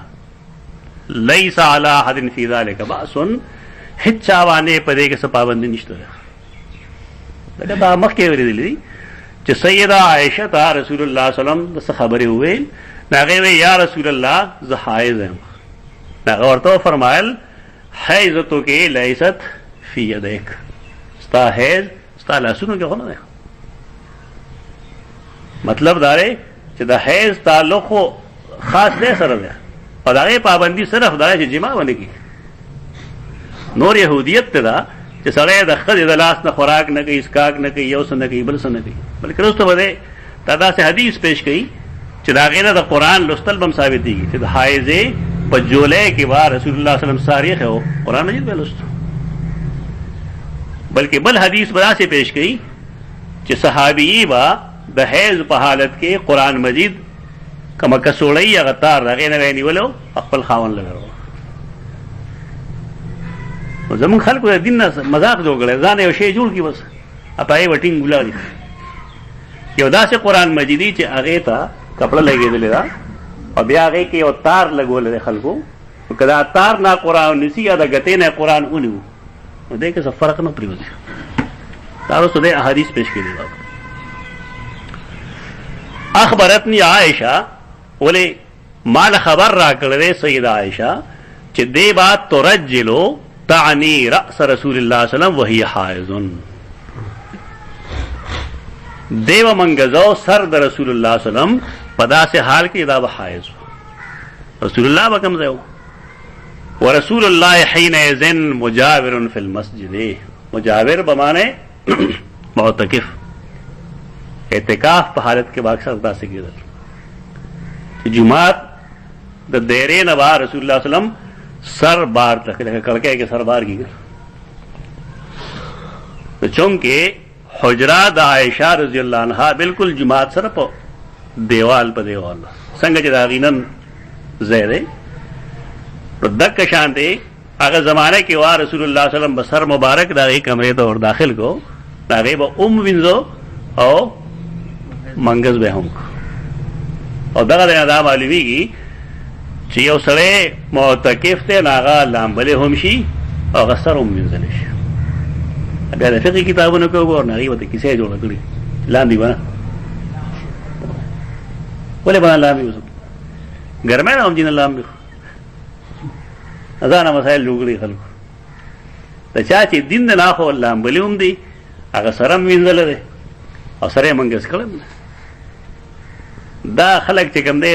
Speaker 1: ليس على أحد في ذلك بأس، هیڅ چا باندې پدې کې څه پابندي نشته ده. لکه دا مخکې ویلي دي چې سیده عائشه ته رسول الله صلی الله علیه وسلم څه خبرې وویل، هغې ویل یا رسول الله زه حایض یم. هغه ورته وفرمایل حیضتک لیست فی یدیک، ستا حیض ستا لاسونو کې خو نه دی. مطلب دا دی چې د حیض تعلق خو خاص دی سره دی او د هغې پابندي صرف دا دی چې جماع ونه کړي. نور یهودیت ته ده چې سړی د ښځې د لاس نه خوراک نه کوي، اسکاک نه کوي، یو څه نه کوي، بل څه نه کوي، بلکې وروسته به دی دا داسې حدیث پیش کوي چې د هغې نه د قرآن لوستل به هم ثابتېږي چې د حایضې په جولۍ کې به رسول الله صلی الله علیه وسلم سار یې و قرآن مجید به لوستو. بلکې بل حدیث به داسې پیش کوي چې صحابي به د حیض په حالت کې قرآن مجید کومه کڅوړۍ هغه تار د هغې نه به یې نیولو خپل خاوند له زمونږ خلکو د دین نه مذاق جوړ کړی، ځان یو شی جوړ کړي بس اپایې به ټینګ ولاړي. یو داسې قرآن مجیدي چې هغې ته کپړه لګېدلې ده او بیا هغې کې یو تار لګولی دی خلکو، که دا تار نه قرآن نیسي یا د ګتې نه قرآن ونیو نو دی کې څه فرق نه پرېوځي. دا وروسته دی احادیث پیش کړي دي. اخبرتني عائشه، ولې ما له خبر را کړی دی سیده عائشه چې دی به ترجلو تعنی رأس رسول الله صلی الله علیه وسلم وهي حائض، دیو منګزو سر د رسول الله صلی الله علیه وسلم په داسې حال کې دا به حائض رسول الله به کوم ځای و ورسول الله حینئذ مجاور فی المسجد. مجاور بمانے معتکف، اعتکاف په حالت کې به اکثر داسې کېدل چې جمعات د دیرې نه به رسول الله صلی الله علیه وسلم سر بار تک لکه کڑکے کے سر بار کی تو چونکہ حجرہ د عائشہ رضی اللہ عنہا بالکل جماعت سره په دیوال په دیوال څنګه چې دا غینن زیره نو دک شان دی هغه زمانه کې وا رسول الله صلی الله علیه وسلم بسر مبارک دا غي کمرے ته ور داخل کو دا غي به وینځو او منګز به هم او دغه دا معلومیږي چې یو سړی معتکف دی نو هغه لامبلې هم شي او هغه سر هم وینځلی شي. بیا د فقې کتابونه کې وګور نه هغې به ته کیسې جوړه کړي لاندې به نه ولې به نه لامبي اوس ګرمۍ نه هم ځینې لامبي ځانه مسایل جوړ کړي خلکو د چا چې دین د ناخو لامبلې هم دی هغه سر هم وینځلی دی او سر یې منګز کړی دا خلک چې کوم دی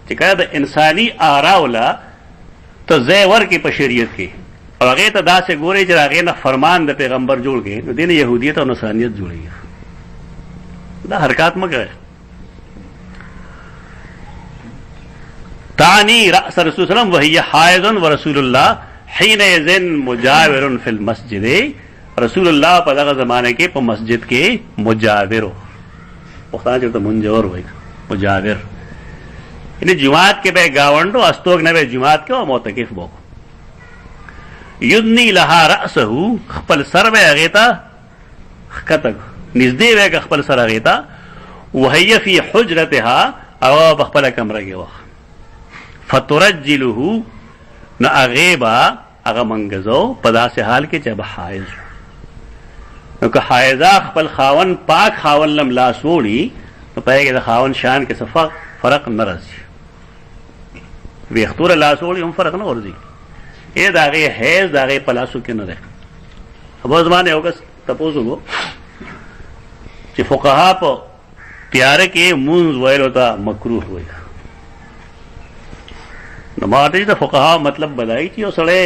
Speaker 1: چې کله د انساني آراوله ته ځای ورکړي په شریعت کې او هغې ته داسې ګورئ چې د هغې نه فرمان د پیغمبر جوړ کړي نو دې نه یهودیت او نصرانیت جوړېږي. دا حرکات مه کوئ. تعنی رأس رسول صلی اللہ علیہ وسلم وهي حائض ورسول الله حینئذ مجاور فی المسجد. رسول الله په دغه زمانه کې په مسجد کې مجاور پښتانه چېرته منجور وایي مجاور یعنی جماعت کې به گاونډو استوګ نه به جماعت کې او معتکف بو یدنی لها رأسه خپل سر به هغې ته ښکته نږدې به خپل سر هغې ته وهي فی حجرتها او په خپله کمره کې وه فترجله نو هغې به هغه منګزو په داسې حال کې چې به حایض نو که حایضه خپل خاون پاک خاون لم لاس وړي نو په هغې د خاون شان کې څه فرق نه راځي. ویښتو له لاس وړي هم فرق نه ورځي. ای د هغې حیض د هغې په لاسو کې نه دی. ابو زمان یو کس تپوس وکړو چې فقها په تیاره کې مونځ ویلو ته مکروه وایي. نو ما ورته د فقها مطلب بدایي چې یو سړی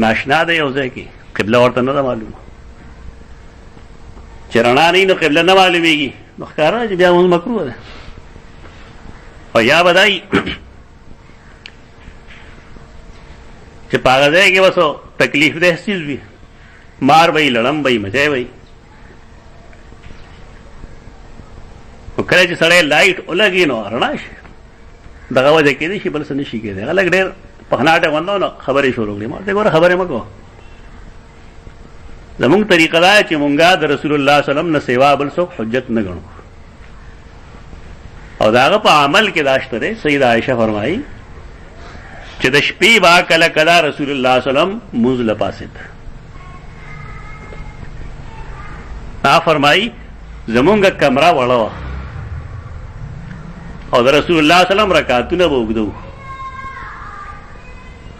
Speaker 1: ناشنا دی یو ځای کې قبله ورته نه ده معلومه چې رڼا نه وي نو قبله نه معلومېږي نو ښکاره چې بیا مونځ مکروه ده. او یا بدایي چې په هغه ځای کې بس تکلیف ده چیز وي مار به یې لړم به یې مچی به یې نو کله چې سړی لایټ ولګي نو رڼا شي دغه وجه کېدی شي بل څه نه شي کېدی. هغه لږ ډېر پخناټه غوندو نو خبرې شروع کړې ما ورته ګوره خبرې مه کوه زمونږ طریقه دا چې مونږه د رسول الله صلی الله علیه وسلم نه سوا بل څوک حجت نه ګڼو او د هغه په عمل کې دا شته دی. سیده عایشه فرمایي چې د شپې به کله کله رسول الله صلی الله علیه وسلم مونځ له پاسېد. هغه فرمایي زمونږ کمره وړه وه او د رسول الله صلی الله علیه وسلم رکعتونه به اوږده وو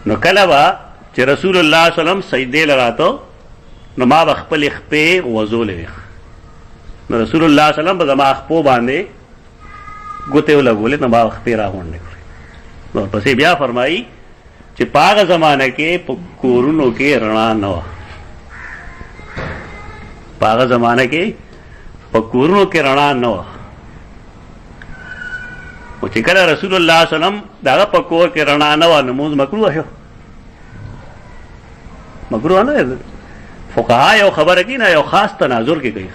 Speaker 1: نو کله به چې رسول الله صلی الله علیه وسلم سجدې له راته نو ما به خپلې خپې وځولې وې نو رسول الله صلی الله علیه وسلم به زما خپو باندې ګوتې ولګولې نو ما به خپې راغونډې کړې. نو پسې بیا فرمایي چې په هغه زمانه کې په کورونو کې رڼا نه وه په هغه زمانه کې په کورونو کې رڼا نه وه، او چې کله رسول الله صلی الله علیه وسلم دغه په کور کې رڼا نه وه، لمونځ مکروه شو. مکروه نه دی. فقها یو خبره کوي نه، یو خاص تناظر کې کوي.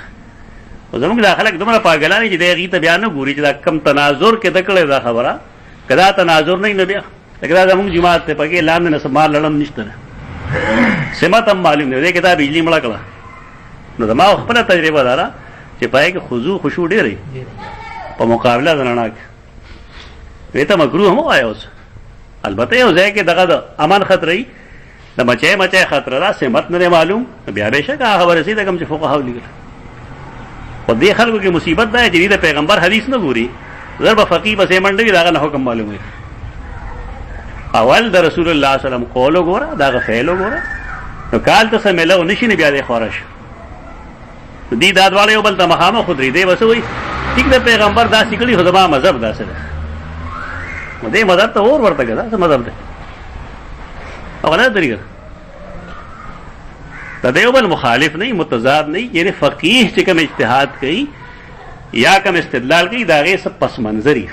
Speaker 1: او زموږ دا خلک دومره پاګلان دي چې د هغې ته بیا نه ګوري چې دا کم تناظر کې ده کړې دا خبره. که دا تناظر نه وي نو بیا لکه دا زموږ جماعت دی، پکې لاندې نه مال لړم نشته نه، سمت هم معلوم دی. دې کې دا بجلي مړه کړه. نو زما خپله تجربه دا ده چې په هغې کې خضوع خشوع ډېرې په مقابله د رڼا کې. دې ته مکروه مه وایه. اوس البته یو ځای کې دغه د امن خطره وي، د مچۍ خطره ده، سمت نه دی معلوم، بیا بېشکه هغه خبره سي ده کوم چې فقهاو لیکل. خو دې خلکو کې مصیبت دا چې د پیغمبر حدیث نه ګوري، زر به فقیه پسې منډه وي، د هغه نه حکم معلوم وي. اول د رسول الله صلی الله علیه وسلم قول وګوره، د هغه فعل وګوره، نو کال ته څه میله ونشي نه بیا دې خواره شي. دې دا دواړه یو بل ته مخامخ ودرېدي، دی به څه وایي ټیک د پیغمبر داسې کړي، خو زما مذهب داسې ده. نو دې مذهب ته اور ورته که دا څه مذهب دی او غلط طریقه دا د یو بل مخالف نه متضاد نه. یعنې فقیه چې کوم اجتهاد کوي یا کوم استدلال کوي د هغې څه پس منظري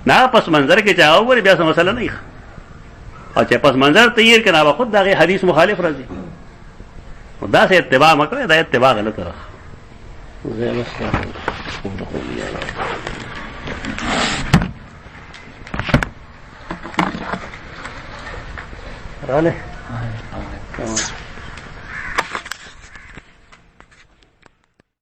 Speaker 1: نه، پس منظر کې چا وګوري بیا څه مسله نه وي. او چې پس منظر تیار کړه به خود د هغې حدیث مخالف راځي. نو داسې اتباع مه کوئ، دا اتباع غلطه ده. راله